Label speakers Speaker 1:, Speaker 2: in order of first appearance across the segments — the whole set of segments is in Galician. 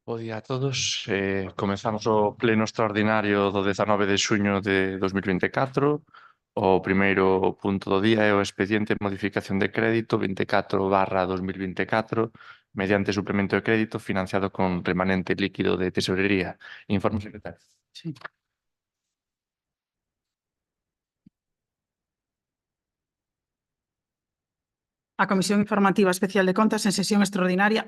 Speaker 1: Bo día a todos. Comezamos o pleno extraordinario do 19 de xuño de 2024. O primeiro punto do día é o expediente de modificación de crédito 24/2024 mediante suplemento de crédito financiado con remanente líquido de tesorería. Informe secretario.
Speaker 2: Sí. A Comisión Informativa Especial de Contas, en sesión extraordinaria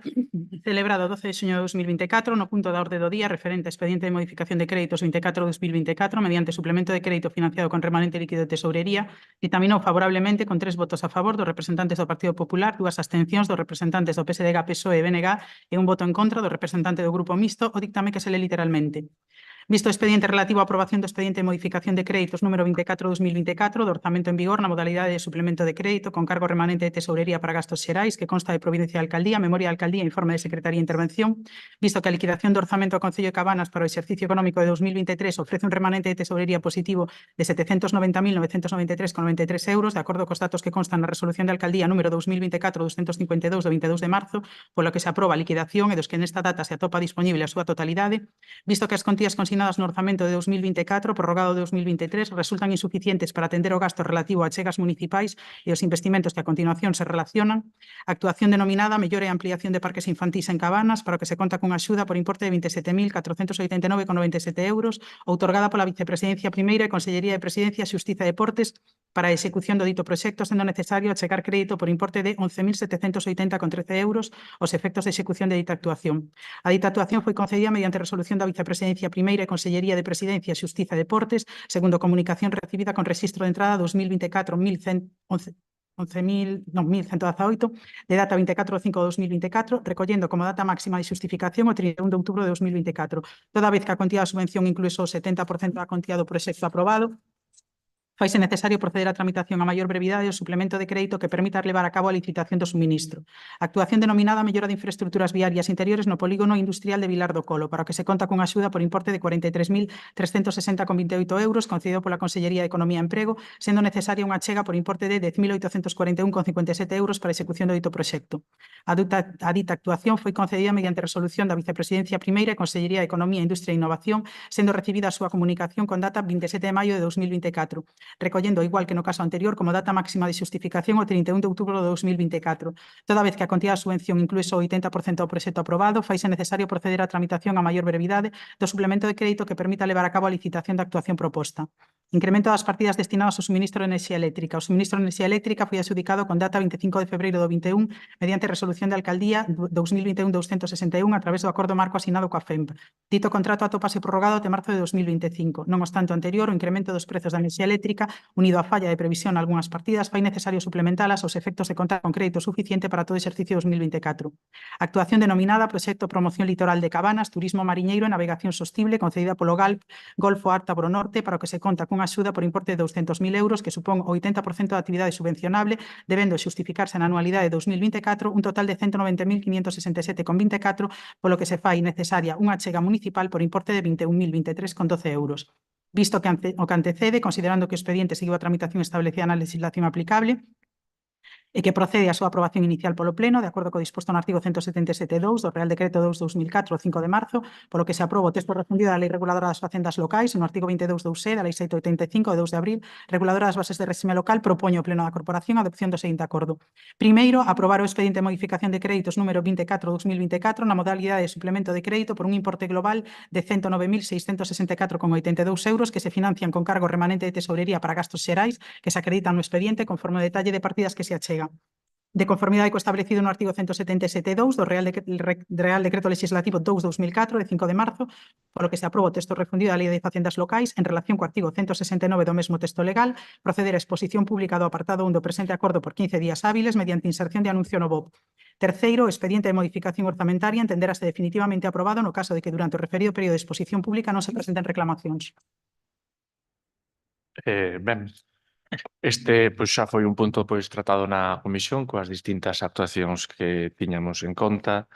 Speaker 2: celebrada o 12 de xuño de 2024, no punto da orde do día referente a expediente de modificación de créditos 24/2024 mediante suplemento de crédito financiado con remanente líquido de tesourería, ditaminou favorablemente con 3 votos a favor dos representantes do Partido Popular, 2 abstencións dos representantes do PSDG, PSOE e BNG e un voto en contra do representante do Grupo Mixto. O dictame que se lee literalmente. Visto o expediente relativo á aprobación do expediente de modificación de créditos número 24/2024, do orzamento en vigor na modalidade de suplemento de crédito con cargo remanente de tesourería para gastos xerais que consta de providencia de alcaldía, memoria de alcaldía e informe de secretaría de intervención, visto que a liquidación do orzamento do Concello de Cabanas para o exercicio económico de 2023 ofrece un remanente de tesourería positivo de 790.993,93 euros, de acordo cos datos que constan na resolución de alcaldía número 2024-252 do 22 de marzo, polo que se aproba a liquidación e dos que nesta data se atopa dispoñible a súa totalidade, visto que as contías consignadas no orzamento de 2024, prorrogado de 2023, resultan insuficientes para atender o gasto relativo a achegas municipais e os investimentos que a continuación se relacionan, a actuación denominada mellora e ampliación de parques infantís en Cabanas, para o que se conta cunha axuda por importe de 27.489,97 euros, outorgada pola Vicepresidencia Primeira e Consellería de Presidencia, Xustiza e Deportes para a execución do dito proxecto, sendo necesario achegar crédito por importe de 11.780,13 euros os efectos de execución de dita actuación. A dita actuación foi concedida mediante resolución da Vicepresidencia Primeira e Consellería de Presidencia, Xustiza e Deportes, segundo comunicación recibida con registro de entrada 2024 11.118, de data 24/5/2024, recollendo como data máxima de xustificación o 31 de outubro de 2024, toda vez que a contía da subvención inclúe só o 70% da contía do proxecto aprobado, faise necesario proceder á tramitación a maior brevidade do suplemento de crédito que permita levar a cabo a licitación do suministro. A actuación denominada mellora de infraestructuras viarias interiores no polígono industrial de Vilar do Colo, para o que se conta cunha axuda por importe de 43.360,28 euros concedido pola Consellería de Economía e Emprego, sendo necesaria unha achega por importe de 10.841,57 euros para a execución do dito proxecto. A dita actuación foi concedida mediante resolución da Vicepresidencia Primeira e Consellería de Economía, Industria e Innovación, sendo recibida a súa comunicación con data 27 de maio de 2024. Recollendo, igual que no caso anterior, como data máxima de xustificación o 31 de outubro de 2024. Toda vez que a contía da subvención inclúe só o 80% do proxecto aprobado, faise necesario proceder á tramitación a maior brevidade do suplemento de crédito que permita levar a cabo a licitación da actuación proposta. Incremento das partidas destinadas ao suministro de enerxía eléctrica. O suministro de enerxía eléctrica foi adxudicado con data 25 de febreiro do 21 mediante resolución de alcaldía 2021-261 a través do acordo marco asinado coa FEMP. Dito contrato atópase prorrogado até marzo de 2025. Non obstante o anterior, o incremento dos prezos da enerxía eléctrica, unido á falla de previsión nalgunhas partidas, fai necesario suplementalas aos efectos de contar con crédito suficiente para todo o exercicio 2024. Actuación denominada Proxecto Promoción Litoral de Cabanas, Turismo Mariñeiro e Navegación Sostible, concedida polo GALP Golfo Ártabro Norte, para o que se conta cunha axuda por importe de 200.000 euros, que supón o 80% da actividade subvencionable, debendo xustificarse na anualidade de 2024 un total de 190.567,24, polo que se fai necesaria unha achega municipal por importe de 21.023,12 euros. Visto que o que antecede, considerando que o expediente seguiu a tramitación establecida na legislación aplicable, e que procede a súa aprobación inicial polo Pleno, de acordo co disposto no artigo 177.2 do Real Decreto 2/2004, 5 de marzo, polo que se aproba o texto refundido da Lei Reguladora das Facendas Locais, no artigo 22.2e da Lei 785, de 2 de abril, reguladora das bases de réxime local, propoño o Pleno da Corporación a adopción do seguinte acordo. Primeiro, aprobar o expediente de modificación de créditos número 24/2024 na modalidade de suplemento de crédito por un importe global de 109.664,82 euros que se financian con cargo remanente de tesourería para gastos xerais que se acreditan no expediente conforme o detalle de partidas que se achega. De conformidade co establecido no artigo 177.2 do Real Decreto Legislativo 2/2004, de 5 de marzo, polo que se aproba o texto refundido da Lei de Facendas Locais, en relación co artigo 169 do mesmo texto legal, proceder a exposición pública do apartado 1 do presente acordo por 15 días hábiles mediante inserción de anuncio no BOP. Terceiro, o expediente de modificación orzamentaria entenderase definitivamente aprobado no caso de que durante o referido período de exposición pública non se presenten reclamacións.
Speaker 1: Ben, este xa foi un punto tratado na comisión coas distintas actuacións que tiñamos en conta.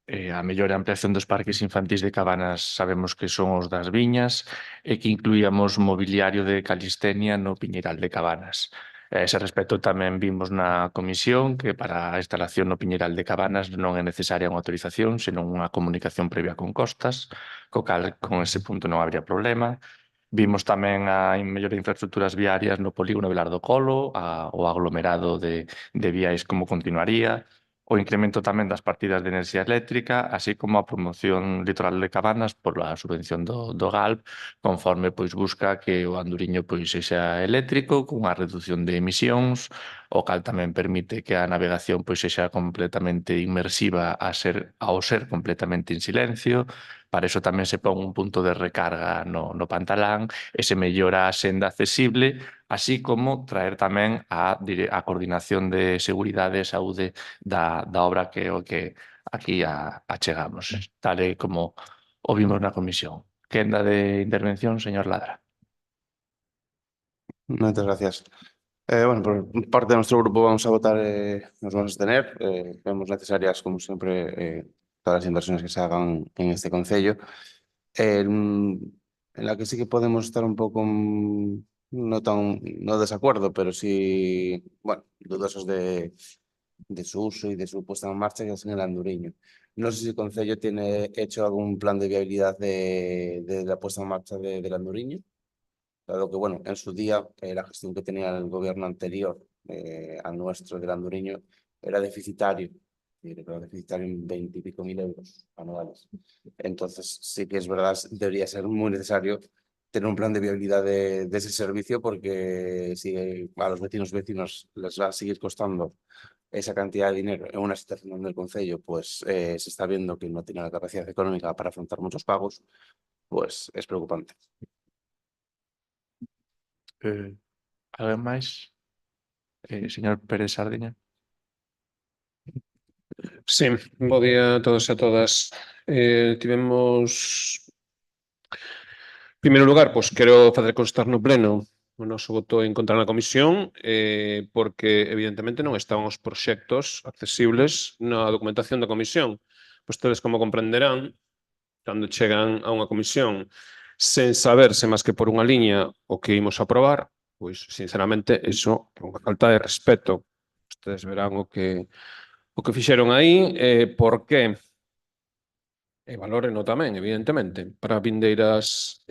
Speaker 1: A mellor ampliación dos parques infantís de Cabanas sabemos que son os das viñas e que incluíamos mobiliario de calistenia no Piñeiral de Cabanas. A ese respecto tamén vimos na comisión que para a instalación no Piñeral de Cabanas non é necesaria unha autorización, senón unha comunicación previa con Costas, co cal con ese punto non habría problema. Vimos tamén a mellor de infraestructuras viarias no polígono Velar do Colo, o aglomerado de viais como continuaría, o incremento tamén das partidas de enerxía eléctrica, así como a promoción litoral de Cabanas pola subvención do GALP, conforme pois busca que o anduriño pois sexa eléctrico, cunha reducción de emisións, o cal tamén permite que a navegación pois sexa completamente inmersiva ao ser completamente en silencio. Para iso tamén se pon un punto de recarga no Pantalán e se mellora a senda accesible, así como traer tamén a coordinación de seguridade e saúde da obra que é o que aquí achegamos, tal e como o vimos na comisión. Quenda de intervención, señor Ladra.
Speaker 3: Muchas gracias. Bueno, por parte de nuestro grupo vamos a votar, nos vamos a abstener. Vemos necesarias, como siempre, todas las inversiones que se hagan en este concello. En la que sí que podemos estar un poco, no desacuerdo, pero sí, bueno, dudosos de su uso y de su puesta en marcha, que es en el Anduriño. No sé si el concello tiene hecho algún plan de viabilidad de la puesta en marcha del Anduriño. Dado que, bueno, en su día la gestión que tenía el gobierno anterior al nuestro del Anduriño era deficitario, era deficitario en 20 y pico mil euros anuales. Entonces, sí que es verdad, debería ser muy necesario tener un plan de viabilidad de ese servicio, porque si a los vecinos les va a seguir costando esa cantidad de dinero en una situación donde el concello pues se está viendo que no tiene la capacidad económica para afrontar muchos pagos, pues es preocupante.
Speaker 1: Alguén máis? Señor Pérez Sardiña.
Speaker 4: Sí, bo día a todos e a todas. Tivemos... En primeiro lugar, pois quero facer constar no pleno o noso voto en contra na comisión, porque evidentemente non estaban os proxectos accesibles na documentación da comisión. Vostedes, como comprenderán, cando chegan a unha comisión sen saberse máis que por unha liña o que imos aprobar, pois, sinceramente, iso é unha falta de respeto. Vostedes verán o que fixeron aí, por que? E valóreno tamén, evidentemente, para vindeiros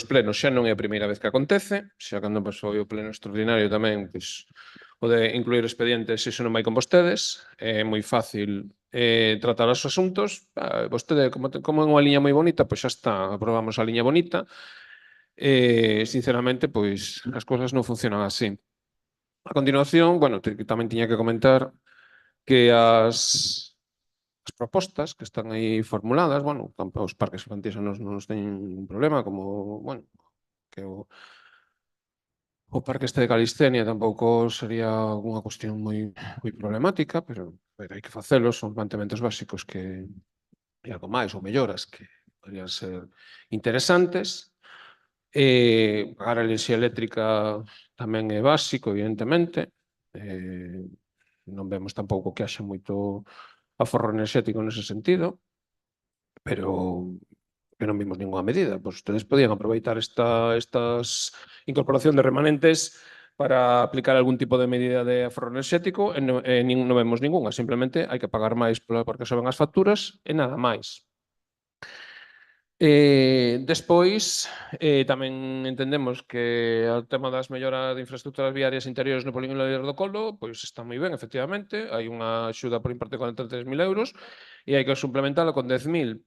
Speaker 4: plenos. Xa non é a primeira vez que acontece, xa cando pasou o pleno extraordinario tamén, pois, o de incluir expedientes, iso non vai con vostedes, é moi fácil tratar os asuntos. Vostede, como é unha liña moi bonita, pois xa está, aprobamos a liña bonita. Sinceramente, pois, as cousas non funcionan así. A continuación, bueno, tamén tiña que comentar que as propostas que están aí formuladas, bueno, os parques infantis non nos teñen un problema, como, bueno, que o parque este de Calistenia tampouco sería unha cuestión moi problemática, pero hai que facelo, son mantementos básicos que e algo máis, ou melloras que podrían ser interesantes. Pagar a enerxía eléctrica tamén é básico, evidentemente. Non vemos tampouco que haxa moito aforro enerxético nese sentido, pero que non vimos ninguna medida. Pois ustedes podían aproveitar estas incorporación de remanentes para aplicar algún tipo de medida de aforro enerxético, e non vemos ninguna. Simplemente hai que pagar máis porque soben as facturas e nada máis. Despois, tamén entendemos que o tema das melloras de infraestructuras viarias interiores no polígono Velar do Colo, pois está moi ben, efectivamente, hai unha axuda por importe de 43.000 euros e hai que suplementalo con 10.000,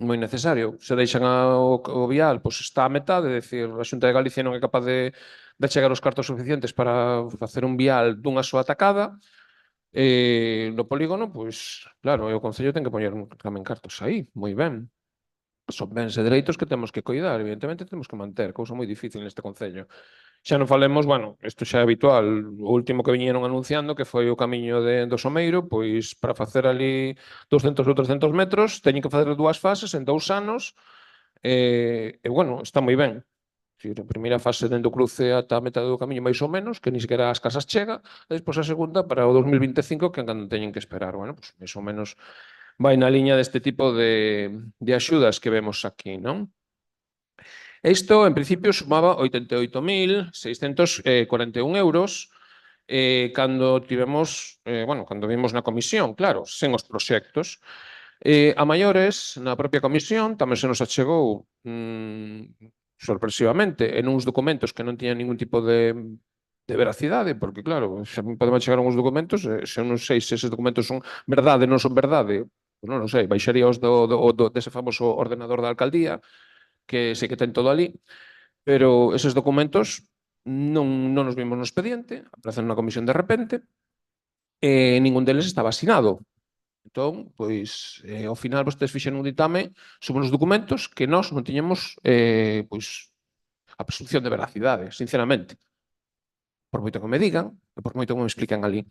Speaker 4: moi necesario. Se deixan o vial, pois está a metade, é dicir, a Xunta de Galicia non é capaz de achegar os cartos suficientes para facer un vial dunha soa tacada. No polígono, pois, claro, o Concello ten que poñer tamén cartos aí, moi ben. Son bens e dereitos que temos que coidar, evidentemente temos que manter, cousa moi difícil neste Concello. Xa non falemos, bueno, isto xa é habitual, o último que viñeron anunciando, que foi o camiño do Someiro, pois para facer ali 200 ou 300 metros, teñen que facer 2 fases en 2 anos, e bueno, está moi ben. A primeira fase dende o cruce ata a metade do camiño máis ou menos, que ni sequera as casas chega, e despois a segunda para o 2025, que cando teñen que esperar, bueno, pois máis ou menos vai na liña deste tipo de axudas que vemos aquí, non? E isto, en principio, sumaba 88.641 euros cando tivemos, cando vimos na comisión, claro, sen os proxectos. A maiores, na propia comisión, tamén se nos achegou sorpresivamente en uns documentos que non tiñan ningún tipo de veracidade, porque claro, se me podem chegar uns documentos, se eu non sei se eses documentos son verdade ou non son verdade, pues non o sei, baixaría os dese famoso ordenador da alcaldía, que sei que ten todo ali, pero eses documentos non nos vimos no expediente, aparecen na comisión de repente, e ningún deles estaba asinado. Entón, pois, ao final vostedes fixeron un ditame sobre os documentos que nós non tiñamos pois, a presunción de veracidade, sinceramente. Por moito que me digan, e por moito que me expliquen ali.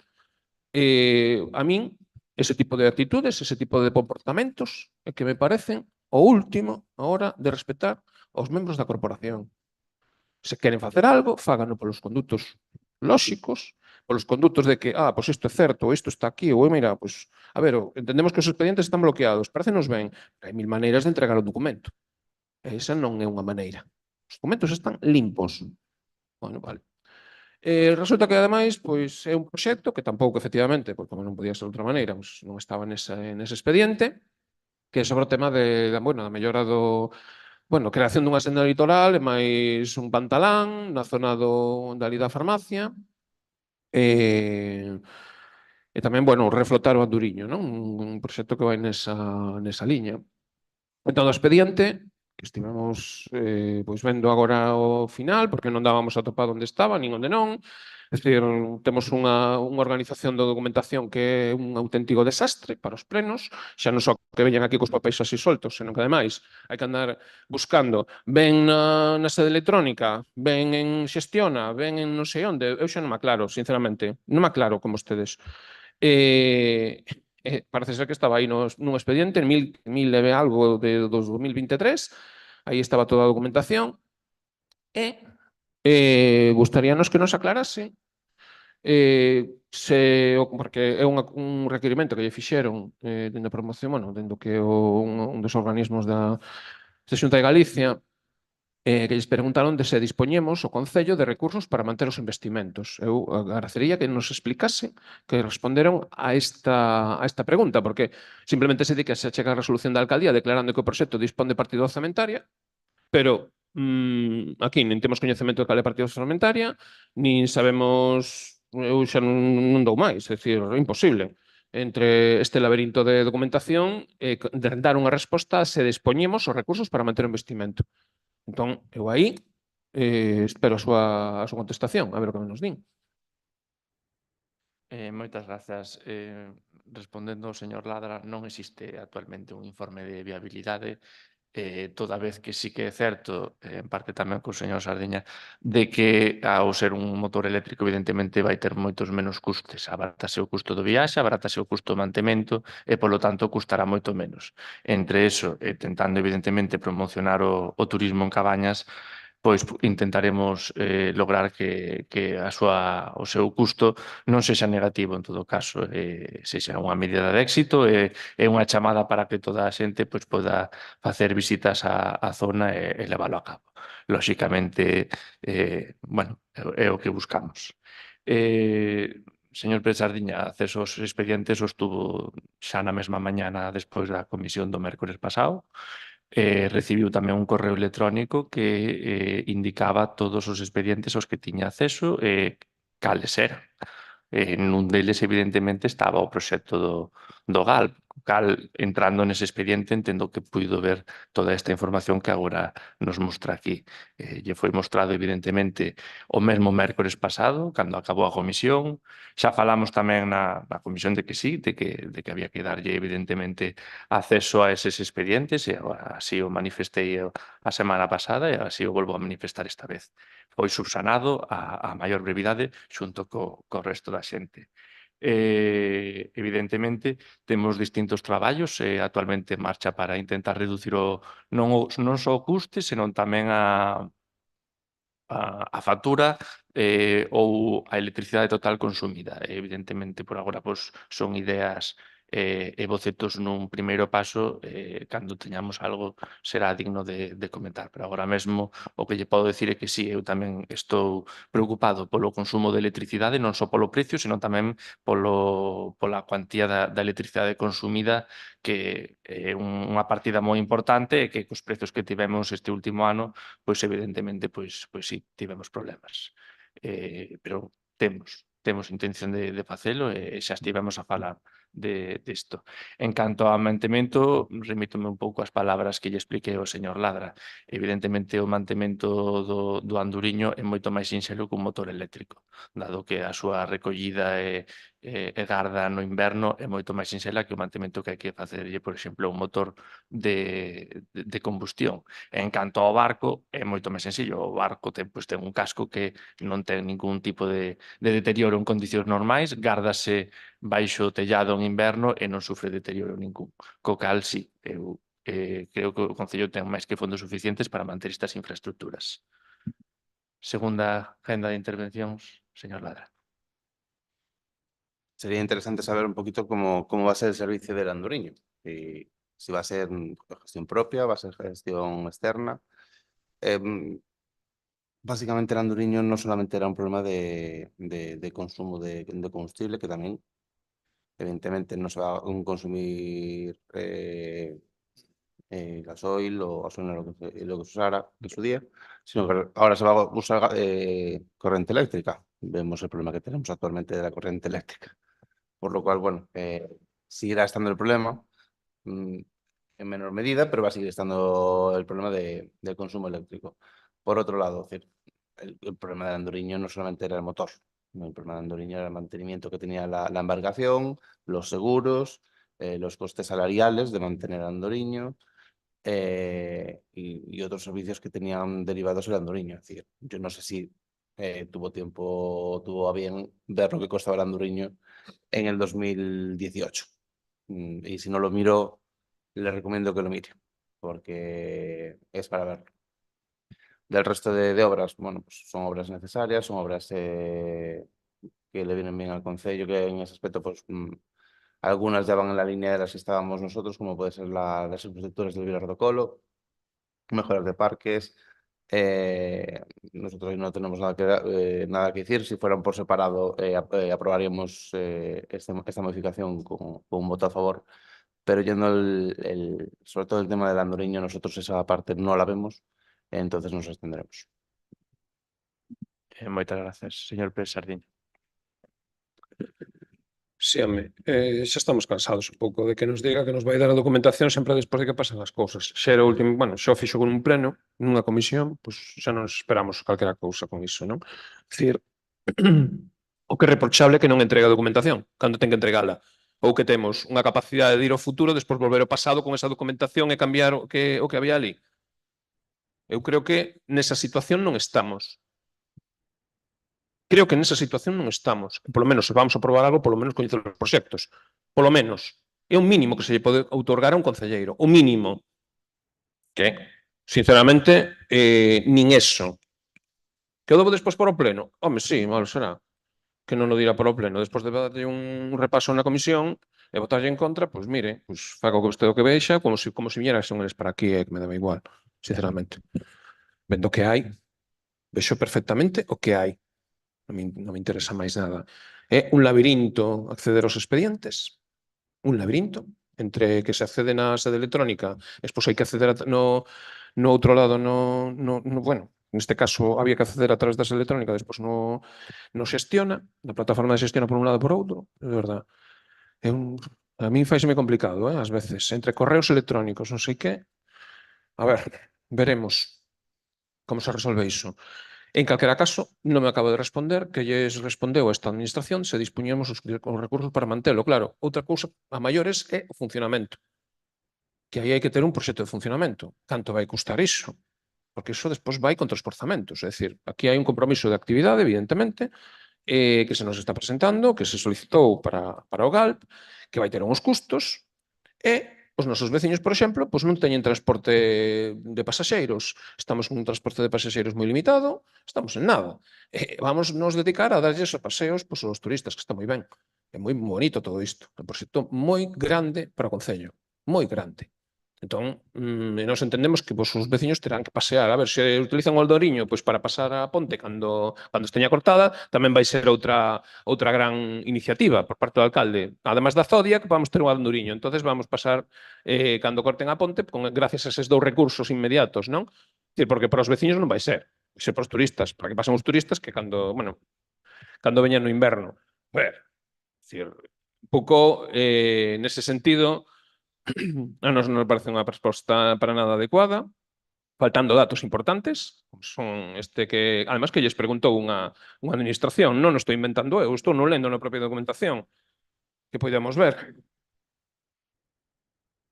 Speaker 4: A min, ese tipo de actitudes, ese tipo de comportamentos, é que me parecen o último a hora de respetar aos membros da corporación. Se queren facer algo, fágano polos condutos lóxicos, polos condutos de que, pois isto é certo, ou isto está aquí, ou mira, pois, a ver, entendemos que os expedientes están bloqueados, parecemos ben, pero hai mil maneiras de entregar o documento. E esa non é unha maneira. Os documentos están limpos. Bueno, vale. Resulta que, ademais, pois, é un proxecto que tampouco, efectivamente, porque como non podía ser de outra maneira, pois, non estaba nese expediente, que é sobre o tema da mellora creación dunha senda litoral e máis un pantalán na zona dali da farmacia e tamén, reflotar o Anduriño, non? Un proxecto que vai nesa liña. Entón, o expediente, que estivemos pois vendo agora o final, porque non dábamos a topar onde estaba, nin onde non. Es dicir, temos unha organización da documentación que é un auténtico desastre para os plenos, xa non só que veñan aquí cos papéis así soltos, senón que ademais hai que andar buscando, ven na sede electrónica, ven en xestiona, ven en non sei onde, eu xa non me aclaro, sinceramente, non me aclaro con vostedes. Parece ser que estaba aí nun expediente en 1000 e algo de 2023, aí estaba toda a documentación e gustaríanos que nos aclarase porque é un requirimento que lle fixeron dende a promoción, dendo que un dos organismos da Xunta de Galicia que lles preguntaron de se dispoñemos o Concello de recursos para manter os investimentos. Eu agradecería que nos explicase que responderon a esta pregunta, porque simplemente se di que se achega a resolución da alcaldía declarando que o proxecto dispón de partida orzamentaria, pero aquí nin temos coñecemento de cal é a partida orzamentaria, nin sabemos, eu xa non dou máis, é dicir, é imposible entre este laberinto de documentación de dar unha resposta se dispoñemos os recursos para manter o investimento. Entón, eu aí espero a súa contestación, a ver o que nos din.
Speaker 1: Moitas grazas. Respondendo ao señor Ladra, non existe actualmente un informe de viabilidade, toda vez que sí que é certo, en parte tamén co señor Sardiña, de que ao ser un motor eléctrico evidentemente vai ter moitos menos custes. Abarátase o custo do viaxe, abarátase o custo do mantemento e, polo tanto, custará moito menos. Entre eso, tentando evidentemente promocionar o turismo en Cabañas, pois intentaremos lograr que o seu custo non sexa negativo en todo caso, sexa unha medida de éxito e unha chamada para que toda a xente pois poda facer visitas á zona e leválo a cabo. Lóxicamente, é o que buscamos. Señor Pérez Sardiña, acceso aos expedientes os tuvo xa na mesma mañana despois da comisión do mércores pasado. Recibiu tamén un correo electrónico que indicaba todos os expedientes aos que tiña acceso e cales eran. Nun deles, evidentemente, estaba o proxecto do GAL, cal, entrando nese expediente, entendo que puido ver toda esta información que agora nos mostra aquí. Lle foi mostrado, evidentemente, o mesmo mércores pasado, cando acabou a comisión. Xa falamos tamén na comisión de que sí, de que había que darlle, evidentemente, acceso a eses expedientes, e así o manifestei a semana pasada e así o volvo a manifestar esta vez. Foi subsanado a maior brevidade xunto co resto da xente. Evidentemente, temos distintos traballos actualmente en marcha para intentar reducir non só o custe, senón tamén a factura ou a electricidade total consumida. Evidentemente, por agora, son ideas e bocetos nun primeiro paso, cando teñamos algo será digno de comentar. Pero agora mesmo o que lle podo decir é que sí, eu tamén estou preocupado polo consumo de electricidade, non só polo precio, sino tamén pola cuantía da electricidade consumida, que é unha partida moi importante e que cos prezos que tivemos este último ano, pois evidentemente, pois sí, tivemos problemas. Pero temos intención de facelo e xa estivemos a falar disto. En canto ao mantemento, remítome un pouco ás palabras que lle expliquei ao señor Ladra. Evidentemente, o mantemento do anduriño é moito máis sinxelo que un motor eléctrico, dado que a súa recollida e garda no inverno é moito máis sinxela que o mantemento que hai que facerlle, por exemplo, un motor de combustión. E en canto ao barco, é moito máis sencillo. O barco ten un casco que non ten ningún tipo de deterioro en condicións normais, gárdase baixo o tellado en inverno e non sufre deterioro ningún. Co cal, sí, eu creo que o Concello ten máis que fondos suficientes para manter estas infraestructuras. Segunda agenda de intervencións, señor Ladra.
Speaker 3: Sería interesante saber un poquito cómo va a ser el servicio del anduriño. Si va a ser gestión propia, va a ser gestión externa. Básicamente el anduriño no solamente era un problema de consumo de combustible, que también evidentemente no se va a consumir gasoil o gasolina, lo que se usara en su día, sino que ahora se va a usar corriente eléctrica. Vemos el problema que tenemos actualmente de la corriente eléctrica. Por lo cual, bueno, seguirá estando el problema en menor medida, pero va a seguir estando el problema del consumo eléctrico. Por otro lado, el problema del anduriño no solamente era el motor, el problema del anduriño era el mantenimiento que tenía la embarcación, los seguros, los costes salariales de mantener el anduriño y otros servicios que tenían derivados el anduriño. Es decir, yo no sé si tuvo a bien ver lo que costaba el anduriño en el 2018. Y si no lo miro, le recomiendo que lo mire, porque es para verlo. Del resto de obras, bueno, pues son obras necesarias, son obras que le vienen bien al Concello, que en ese aspecto, pues algunas ya van en la línea de las que estábamos nosotros, como puede ser las infraestructuras del Vilar do Colo, mejoras de parques. Nosotros no tenemos nada que decir. Si fueran por separado, aprobaríamos esta modificación con un voto a favor. Pero yendo sobre todo el tema del anduriño, nosotros esa parte no la vemos, entonces nos abstendremos.
Speaker 1: Moitas gracias, señor Pérez Sardiña.
Speaker 4: Sí, home, xa estamos cansados un pouco de que nos diga que nos vai dar a documentación sempre despois de que pasan as cousas. Xa era o último, bueno, xa o fixo con un pleno, nunha comisión, pois xa non esperamos calquera cousa con iso, non? É dicir, o que é reprochable é que non entrega a documentación cando ten que entregala. Ou que temos unha capacidade de ir ao futuro, despois volver ao pasado con esa documentación e cambiar o que había ali. Eu creo que nesa situación non estamos. Creo que nesa situación non estamos. Polo menos, se vamos a aprobar algo, polo menos coñecer os proxectos. Polo menos. É o mínimo que se lle pode outorgar a un concelleiro. O mínimo. Que, sinceramente, nin eso. Que o debo despois para o pleno? Home, sí, mal será. Que non o dirá para o pleno. Despois de darlle un repaso na comisión e votarlle en contra, pois mire, pois faga o que vostede o que vexa, como se viñera son eles para aquí, que me daba igual, sinceramente. Vendo que hai, vexo perfectamente o que hai. Non me interesa máis nada. É un labirinto acceder aos expedientes, un labirinto, entre que se accede na sede electrónica, despois hai que acceder no outro lado, bueno, neste caso había que acceder a través da sede electrónica, despois no xestiona, na plataforma de xestiona por un lado e por outro, de verdad. A mí faiseme complicado, ás veces, entre correos electrónicos, non sei que. A ver, veremos como se resolve iso. En calquera caso, non me acabo de responder que lles respondeu a esta administración se dispuñemos os recursos para mantelo. Claro, outra cousa a maiores é o funcionamento. Que aí hai que ter un proxecto de funcionamento. Canto vai custar iso? Porque iso despois vai contra os orzamentos. É dicir, aquí hai un compromiso de actividade, evidentemente, que se nos está presentando, que se solicitou para o GALP, que vai ter uns custos, e os nosos veciños, por exemplo, pois non teñen transporte de pasaxeiros. Estamos con un transporte de pasaxeiros moi limitado, estamos en nada. Vamos nos dedicar a darlles a paseos pois, aos turistas, que está moi ben. É moi bonito todo isto. É un proxecto moi grande para o Concello. Moi grande. Entón, nós entendemos que os veciños terán que pasear. A ver, se utilizan o Aldoriño pois para pasar a ponte cando esteña cortada, tamén vai ser outra gran iniciativa por parte do alcalde. Ademais da Zodia, que vamos ter o Aldoriño. Entonces vamos pasar, cando corten a ponte, gracias a eses dous recursos inmediatos, non? Porque para os veciños non vai ser. Vai ser para os turistas. Para que pasen os turistas que cando veñan no inverno. Ver, un pouco, nese sentido, a nos non parece unha resposta para nada adecuada, faltando datos importantes, como son que, además que lles preguntou unha administración, non o estou inventando eu, estou non lendo na propia documentación que podemos ver.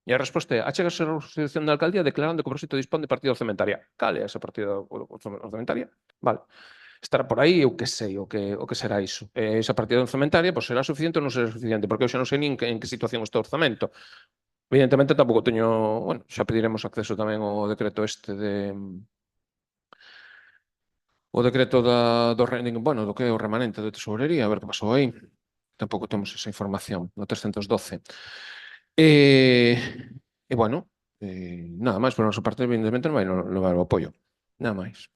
Speaker 4: E a resposta é, achégase a resolución da alcaldía declarando que o proxecto dispón de partida orzamentaria. Cal é esa partida orzamentaria? Vale. Estará por aí, eu que sei, o que será iso. Esa partida orzamentaria, pois será suficiente ou non será suficiente, porque eu xa non sei nin en que situación está o orzamento. Evidentemente tampouco teño, xa pediremos acceso tamén ao decreto o decreto do que é o remanente de tesorería, a ver que pasou aí. Tampouco temos esa información, no 312. Bueno, nada máis, por a nosa parte, evidentemente, non vai levar o apoio. Nada máis.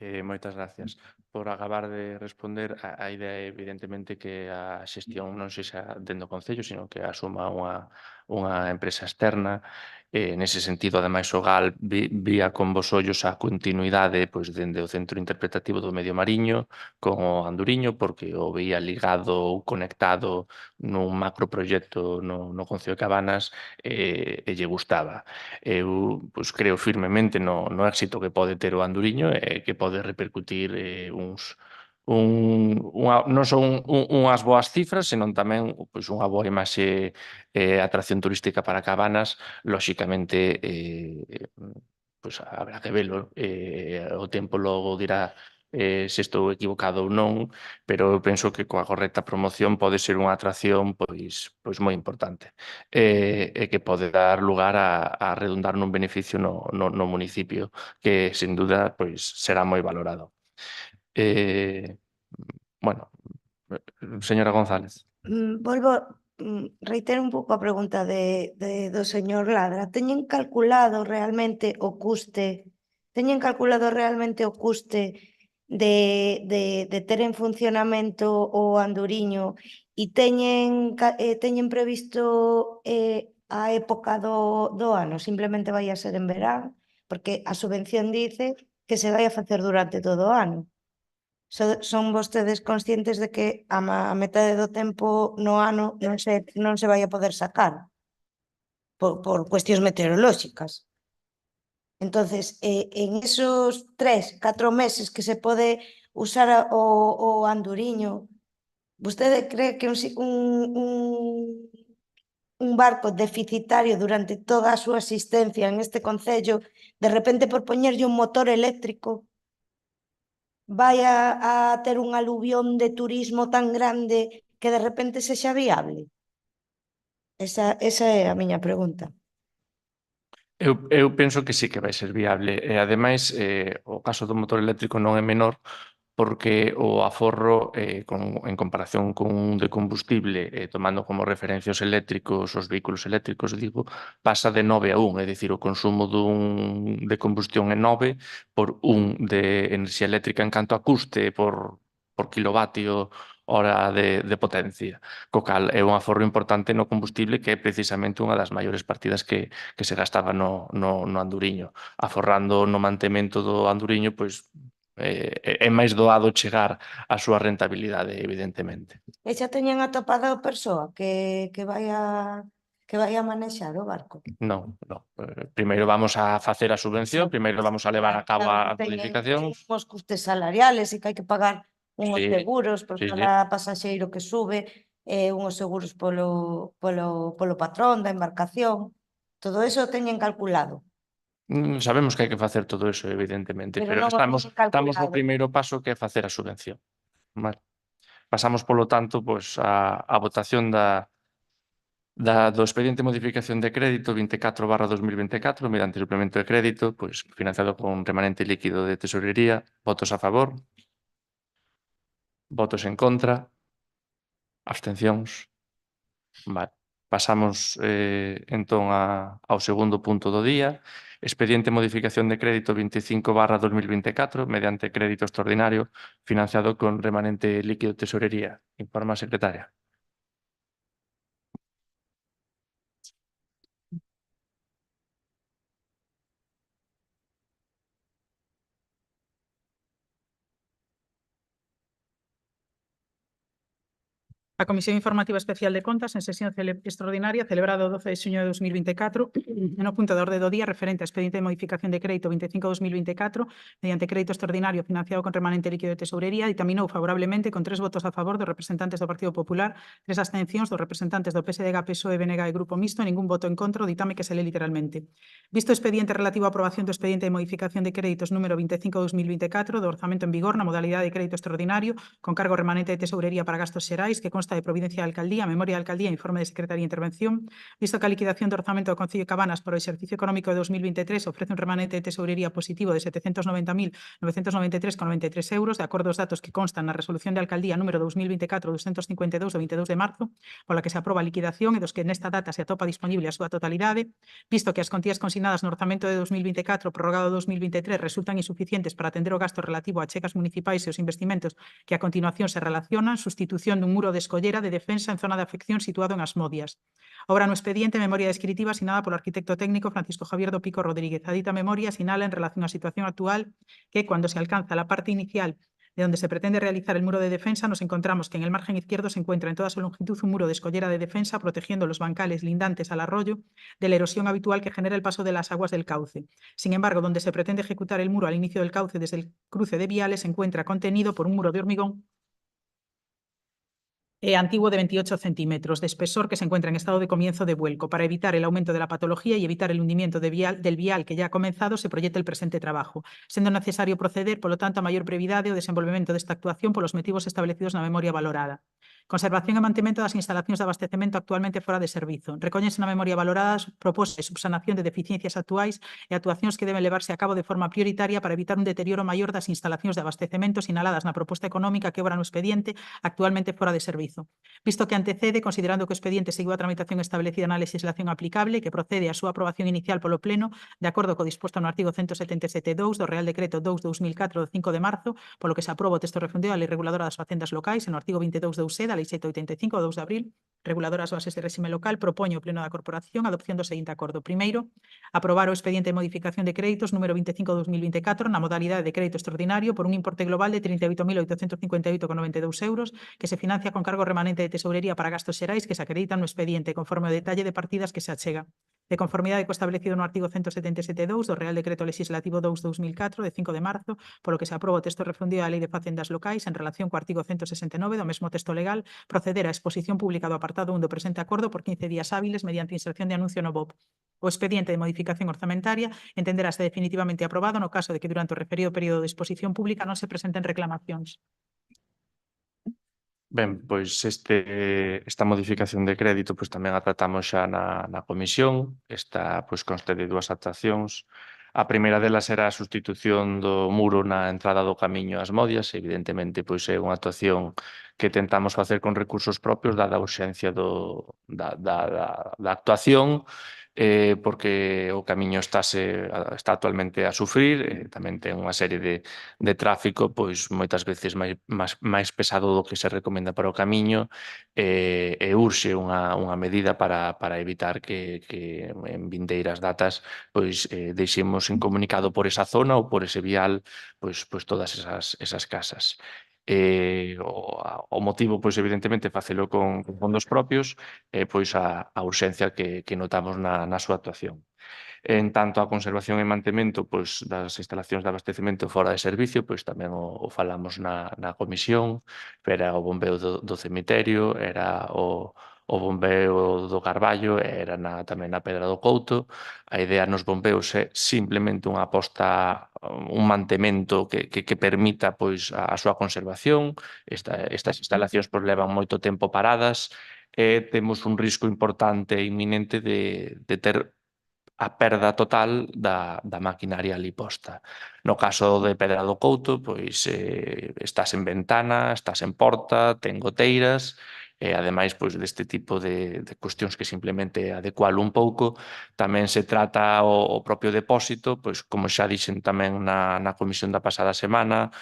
Speaker 1: Moitas gracias. Por acabar de responder, a idea é evidentemente que a xestión non sexa dentro do Concello, sino que asuma unha empresa externa. Nese sentido, ademais, o GAL vía con vos ollos a continuidade pois, dende o Centro Interpretativo do Medio Mariño con o Anduriño, porque o veía ligado ou conectado nun macroproxecto no Concello de Cabanas e lle gustaba. Eu pois, creo firmemente no éxito que pode ter o Anduriño e que pode repercutir non só unhas boas cifras, senón tamén pois, unha boa imaxe atracción turística para Cabanas. Lóxicamente, pois, habrá que velo. O tempo logo dirá se estou equivocado ou non, pero eu penso que coa correcta promoción pode ser unha atracción pois moi importante e que pode dar lugar a redundar nun beneficio no municipio que, sen duda, pois será moi valorado. Bueno, señora González.
Speaker 5: Reitero un pouco a pregunta do señor Ladra. Teñen calculado realmente o custe de ter en funcionamento o Anduriño e teñen previsto a época do ano? Simplemente vai a ser en verán? Porque a subvención dice que se vai a facer durante todo o ano. Son vostedes conscientes de que a metade do tempo no ano non se vai a poder sacar por cuestións meteorolóxicas? Entonces, en esos 3-4 meses que se pode usar o Anduriño, vostede cree que un barco deficitario durante toda a súa existencia en este concello, de repente por poñerlle un motor eléctrico, vai a ter un aluvión de turismo tan grande que de repente sexa viable? Esa é a miña pregunta.
Speaker 1: Eu penso que sí que vai ser viable. E, ademais, o caso do motor eléctrico non é menor porque o aforro en comparación con un de combustible, tomando como referencia os eléctricos, os vehículos eléctricos, digo, pasa de 9 a 1, é dicir, o consumo dun de combustión é 9 por un de enerxía eléctrica en canto a custe por kilovatio hora de potencia, co cal é un aforro importante no combustible que é precisamente unha das maiores partidas que se gastaba no Anduriño. Aforrando no mantemento do Anduriño, pois é máis doado chegar á súa rentabilidade, evidentemente.
Speaker 5: E xa teñen atopada a persoa que vai a manexar o barco?
Speaker 1: Non. Primeiro vamos a facer a subvención, primeiro vamos a levar a cabo a modificación.
Speaker 5: Teñen os custes salariales e que hai que pagar unhos seguros por cada pasaxeiro que sube, unhos seguros polo patrón da embarcación. Todo eso teñen calculado.
Speaker 1: Sabemos que hai que facer todo eso, evidentemente,
Speaker 5: Pero
Speaker 1: pero
Speaker 5: non o
Speaker 1: estamos
Speaker 5: teñen
Speaker 1: no primeiro paso, que é facer a subvención. Vale. Pasamos, polo tanto, pois, a votación do expediente de modificación de crédito 24/2024 mediante suplemento de crédito, pois, financiado con remanente líquido de tesorería. Votos a favor. Votos en contra. Abstencións? Vale. Pasamos entón ao segundo punto do día. Expediente de modificación de crédito 25/2024 mediante crédito extraordinario financiado con remanente líquido de tesorería. Informa a secretaria.
Speaker 2: A Comisión Informativa Especial de Contas, en sesión extraordinaria celebrada o 12 de xuño de 2024, no punto de orde do día referente a expediente de modificación de crédito 25/2024, mediante crédito extraordinario financiado con remanente líquido de tesourería, ditaminou favorablemente con 3 votos a favor dos representantes do Partido Popular, 3 abstencións dos representantes do PSDG, PSOE, BNG e Grupo Mixto, e ningún voto en contra, o ditame que se lee literalmente. Visto o expediente relativo á aprobación do expediente de modificación de créditos número 25/2024 do orzamento en vigor na modalidade de crédito extraordinario con cargo remanente de tesourería para gastos xerais que consta de providencia de alcaldía, memoria de alcaldía e informe de secretaría de intervención, visto que a liquidación do orzamento do Concello de Cabanas para o exercicio económico de 2023 ofrece un remanente de tesourería positivo de 790.993,93 euros, de acordo aos datos que constan na resolución de alcaldía número 2024-252 do 22 de marzo, pola que se aproba a liquidación e dos que nesta data se atopa disponible a súa totalidade, visto que as contías consignadas no orzamento de 2024 prorrogado 2023 resultan insuficientes para atender o gasto relativo a chegas municipais e os investimentos que a continuación se relacionan, sustitución dun muro de escollera de defensa en zona de afección situado en Asmodias. Obra no expediente memoria descritiva asinada polo arquitecto técnico Francisco Javier do Pico Rodríguez. A dita memoria sinala en relación á situación actual que cuando se alcanza la parte inicial de donde se pretende realizar el muro de defensa, nos encontramos que en el margen izquierdo se encuentra en toda su longitud un muro de escollera de defensa protegiendo los bancales lindantes al arroyo de la erosión habitual que genera el paso de las aguas del cauce. Sin embargo, donde se pretende ejecutar el muro al inicio del cauce desde el cruce de viales se encuentra contenido por un muro de hormigón antiguo de 28 centímetros de espesor que se encuentra en estado de comienzo de vuelco. Para evitar el aumento de la patología y evitar el hundimiento del vial que ya ha comenzado, se proyecta el presente trabajo, siendo necesario proceder, por lo tanto, a mayor brevidade o desenvolvemento desta actuación polos motivos establecidos na memoria valorada. Conservación e mantemento das instalacións de abastecemento actualmente fora de servizo. Recóñense na memoria valorada propósese subsanación de deficiencias actuais e actuacións que deben levarse a cabo de forma prioritaria para evitar un deterioro maior das instalacións de abastecemento sinaladas na proposta económica que obra no expediente actualmente fora de servizo. Visto que antecede, considerando que o expediente seguiu a tramitación establecida na legislación aplicable e que procede a súa aprobación inicial polo Pleno, de acordo co disposto no artigo 177.2 do Real Decreto 2/2004 do 5 de marzo, polo que se aproba o texto refundido da Lei Reguladora das Facendas Locais e no artigo 22.2c da Lei 785 do 2 de abril, reguladora das bases de réxime local, propoño o Pleno da Corporación a adopción do seguinte acordo. Primeiro, aprobar o expediente de modificación de créditos número 25/2024 na modalidade de crédito extraordinario por un importe global de 38.858,92 euros que se financia con cargo remanente de tesourería para gastos xerais que se acreditan no expediente conforme o detalle de partidas que se achega. De conformidade co establecido no artigo 177.2 do Real Decreto Legislativo 2/2004 de 5 de marzo, polo que se aproba o texto refundido da Lei de Facendas Locais en relación co artigo 169 do mesmo texto legal, proceder á exposición pública do apartado 1 do presente acordo por 15 días hábiles mediante inserción de anuncio no BOP. O expediente de modificación orzamentaria entenderase definitivamente aprobado no caso de que durante o referido período de exposición pública non se presenten reclamacións.
Speaker 1: Ben, pois esta modificación de crédito pois tamén a tratamos xa na comisión. Esta pois consta de dúas actuacións. A primeira delas era a sustitución do muro na entrada do camiño ás Modias. Evidentemente, pois é unha actuación que tentamos facer con recursos propios dada a urxencia da actuación, porque o camiño está actualmente a sufrir, tamén ten unha serie de tráfico, pois moitas veces máis pesado do que se recomenda para o camiño, e urxe unha medida para evitar que en vindeiras datas pois deixemos incomunicado por esa zona ou por ese vial pois todas esas casas. O motivo, pois evidentemente, facelo con fondos propios e pois a urxencia que notamos na súa actuación. En tanto a conservación e mantemento pois, das instalacións de abastecemento fora de servicio, pois tamén o falamos na comisión, era o bombeo do cemiterio, era o bombeo do Carballo, era tamén na Pedra do Couto. A idea nos bombeos é simplemente unha aposta, un mantemento que permita pois a súa conservación. Estas instalacións pois levan moito tempo paradas e temos un risco importante e inminente de ter a perda total da maquinaria ali posta. No caso de Pedra do Couto, pois estás en ventana, estás en porta, ten goteiras, E, ademais, pois, deste tipo de cuestións que simplemente adecualo un pouco, tamén se trata o propio depósito, pois, como xa dixen tamén na comisión da pasada semana,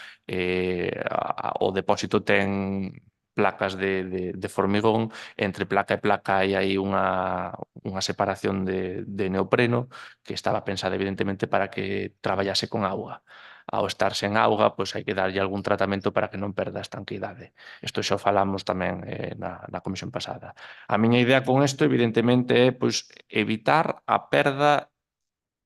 Speaker 1: o depósito ten placas de formigón, entre placa e placa hai aí unha separación de neopreno que estaba pensada evidentemente para que traballase con auga. Ao estar sen auga, pois hai que darlle algún tratamento para que non perda a estanquidade. Isto xa o falamos tamén na comisión pasada. A miña idea con isto, evidentemente, é pois, evitar a perda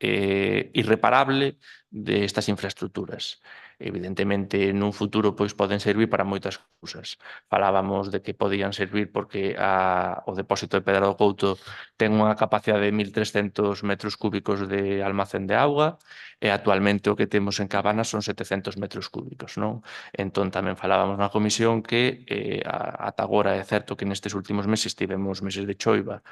Speaker 1: irreparable destas infraestructuras. Evidentemente, nun futuro pois poden servir para moitas cousas. Falábamos de que podían servir porque o depósito de Pedra do Couto ten unha capacidade de 1.300 metros cúbicos de almacén de auga e actualmente o que temos en Cabanas son 700 metros cúbicos, non? Entón, tamén falábamos na comisión que ata agora é certo que nestes últimos meses tivemos meses de choiva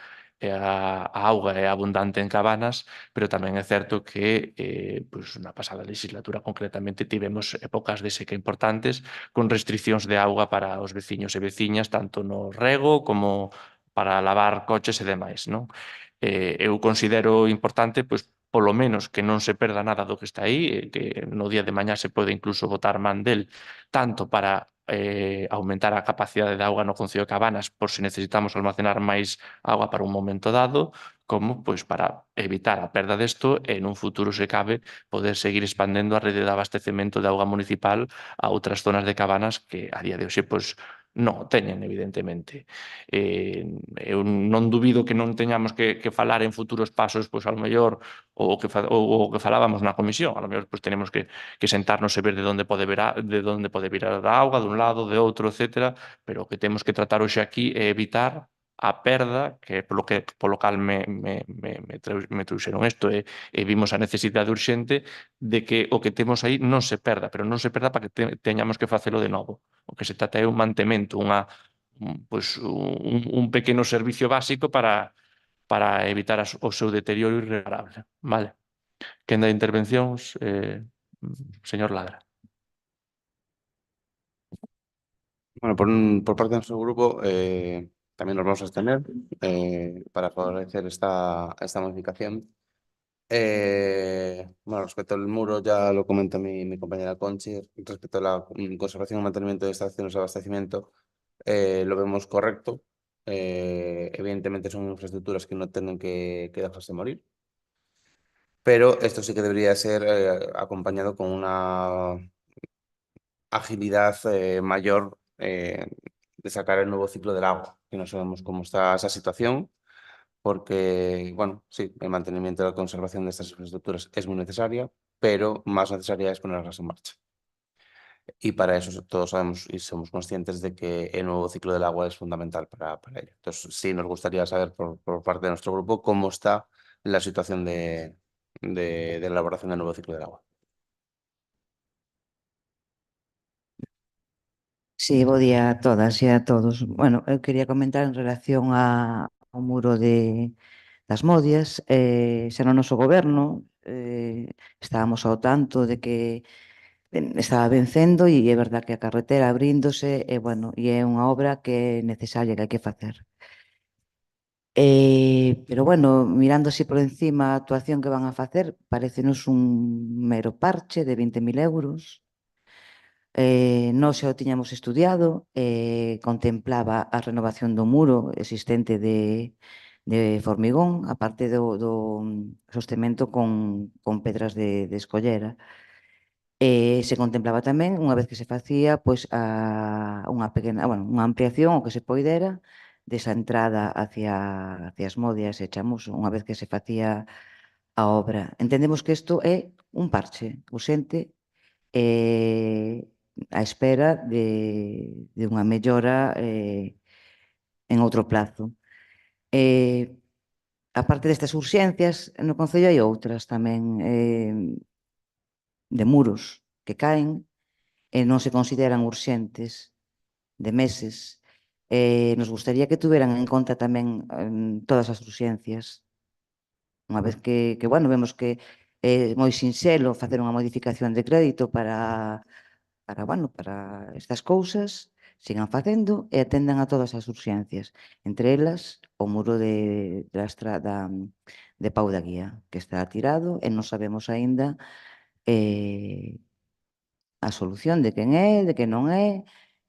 Speaker 1: e a auga é abundante en Cabanas, pero tamén é certo que pois, na pasada legislatura concretamente tivemos épocas de seca importantes con restriccións de auga para os veciños e veciñas, tanto no rego como para lavar coches e demais, non? Eu considero importante, pois, polo menos que non se perda nada do que está aí, que no día de mañá se pode incluso botar man del, tanto para aumentar a capacidade de auga no Concello de Cabanas por se necesitamos almacenar máis auga para un momento dado, como pois para evitar a perda desto e nun futuro, se cabe, poder seguir expandendo a rede de abastecemento de auga municipal a outras zonas de Cabanas que a día de hoxe pois non o teñen, evidentemente. Eu non dubido que non teñamos que falar en futuros pasos, pois ao mellor o que falábamos na comisión, a lo mellor pois tenemos que sentarnos e ver de onde pode vir a auga, dun lado, de outro, etcétera, pero o que temos que tratar hoxe aquí é evitar a perda, que é polo cal me trouxeron isto e vimos a necesidade urxente de que o que temos aí non se perda, pero non se perda para que teñamos que facelo de novo. O que se trata é un mantemento, un pequeno servicio básico para evitar o seu deterioro irreparable. Vale. Quenda de intervencións, señor Ladra.
Speaker 3: Bueno, por parte de nuestro grupo también nos vamos a abstener para favorecer esta modificación. Bueno, respecto al muro, ya lo comenta mi compañera Conchi, respecto a la conservación y mantenimiento de estaciones de abastecimiento, lo vemos correcto. Evidentemente son infraestructuras que no tienen que dejarse morir, pero esto sí que debería ser acompañado con una agilidad mayor de sacar el nuevo ciclo del agua, que no sabemos cómo está esa situación, porque, bueno, sí, el mantenimiento y la conservación de estas infraestructuras es muy necesaria, pero más necesaria es ponerlas en marcha. Y para eso todos sabemos y somos conscientes de que el nuevo ciclo del agua es fundamental para ello. Entonces, sí, nos gustaría saber por parte de nuestro grupo cómo está la situación de elaboración del nuevo ciclo del agua.
Speaker 6: Sí, bo día a todas e a todos. Bueno, eu quería comentar en relación ao muro das Modias. Xa no noso goberno estábamos ao tanto de que estaba vencendo e é verdad que a carretera abríndose e, bueno, e é unha obra que é necesaria, que hai que facer. Pero, bueno, mirando así por encima a actuación que van a facer, parecenos un mero parche de 20.000 euros. Nós xa o tiñamos estudiado, contemplaba a renovación do muro existente de formigón, a parte do sostemento con pedras de escollera. Se contemplaba tamén, unha vez que se facía, pois, unha ampliación, o que se poidera, desa entrada hacia as Modias e Chamos, unha vez que se facía a obra. Entendemos que isto é un parche urxente á espera de unha mellora en outro plazo. A parte destas urxencias, no Concello hai outras tamén de muros que caen e non se consideran urxentes de meses. Nos gustaría que tuveran en conta tamén todas as urxencias. Unha vez que bueno, vemos que é moi sinxelo facer unha modificación de crédito para para estas cousas, sigan facendo e atendan a todas as urxencias, entre elas o muro de Pau da Guía, que está tirado e non sabemos aínda a solución de quen é, de quen non é.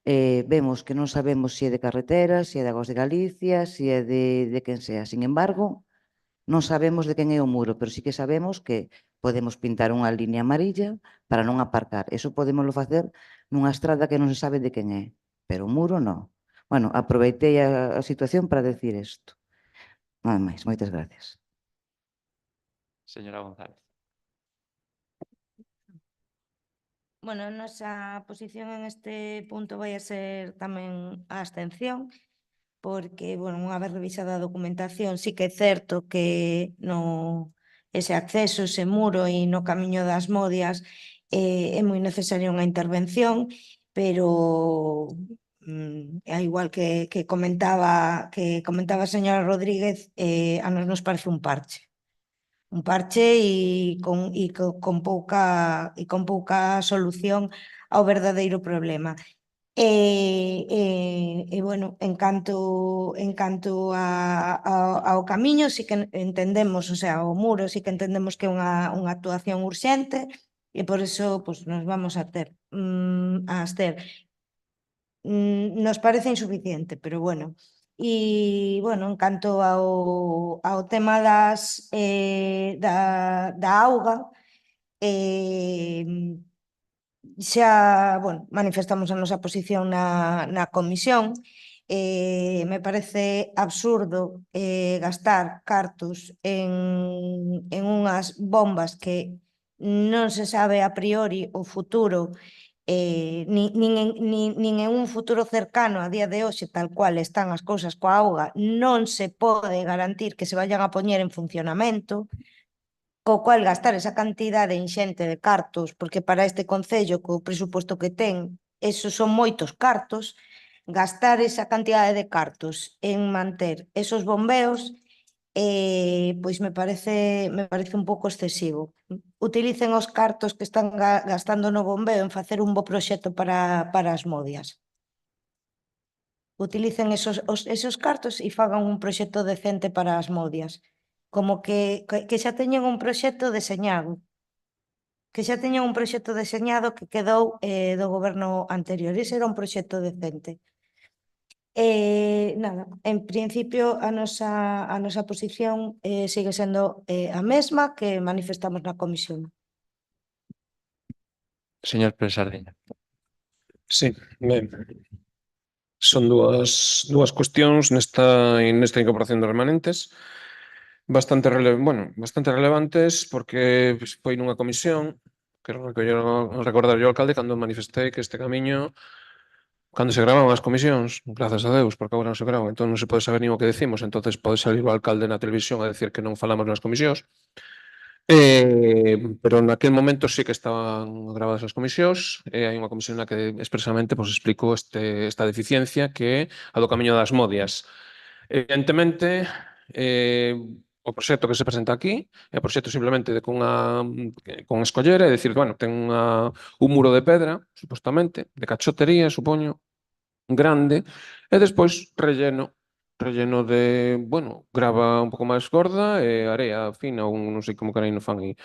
Speaker 6: Vemos que non sabemos se é de carreteras, se é de Aguas de Galicia, se é de quen sea. Sin embargo, non sabemos de quen é o muro, pero sí que sabemos que podemos pintar unha línea amarilla para non aparcar. Eso podémoslo facer nunha estrada que non se sabe de quen é, pero o muro non. Bueno, aproveitei a situación para decir isto. Nada máis, moitas gracias.
Speaker 1: Señora González.
Speaker 5: Bueno, a nosa posición en este punto vai a ser tamén a abstención, porque, bueno, unha vez revisada a documentación, sí que é certo que ese acceso, ese muro e no camiño das Modias é moi necesaria unha intervención, pero a igual que comentaba a señora Rodríguez, a nos parece un parche e con pouca solución ao verdadeiro problema. Bueno, en canto ao camiño, sí que entendemos, o sea, o muro sí que entendemos que é unha actuación urxente e por eso pues, nos vamos a abster. Nos parece insuficiente, pero bueno. E, bueno, en canto ao tema da auga, xa, bueno, manifestamos a nosa posición na comisión. Me parece absurdo gastar cartos en unhas bombas que non se sabe a priori o futuro, nin en un futuro cercano a día de hoxe, tal cual están as cousas coa auga, non se pode garantir que se vayan a poñer en funcionamento, co cual gastar esa cantidade inxente de cartos, porque para este concello, co presuposto que ten, esos son moitos cartos, gastar esa cantidade de cartos en manter esos bombeos, pois me parece un pouco excesivo. Utilicen os cartos que están gastando no bombeo en facer un bo proxecto para as Modias. Utilicen esos cartos e fagan un proxecto decente para as Modias. Como que xa teñen un proxecto deseñado. Que xa teñen un proxecto deseñado que quedou do goberno anterior. Ese era un proxecto decente. Nada, en principio a nosa posición sigue sendo a mesma que manifestamos na comisión.
Speaker 1: Señor Pérez Sardiña.
Speaker 4: Sí, ben. Son dúas cuestións nesta incorporación de remanentes bastante relevantes porque foi nunha comisión que recordar yo ao alcalde cando manifestei que este camiño cando se grababan as comisións, grazas a Deus, porque agora non se graban, entón non se pode saber nin o que decimos, entonces pode salir o alcalde na televisión a decir que non falamos nas comisións. Pero naquel momento sí que estaban grabadas as comisións e hai unha comisión na que expresamente explicou esta deficiencia que é a do camiño das Modias. Evidentemente, o proxecto que se presenta aquí é o proxecto simplemente con escollera, é dicir, bueno, ten un muro de pedra, supostamente, de cachotería, supoño, grande, e despois relleno de, bueno, grava un pouco máis gorda e area fina, ou non sei como carai non fan aí.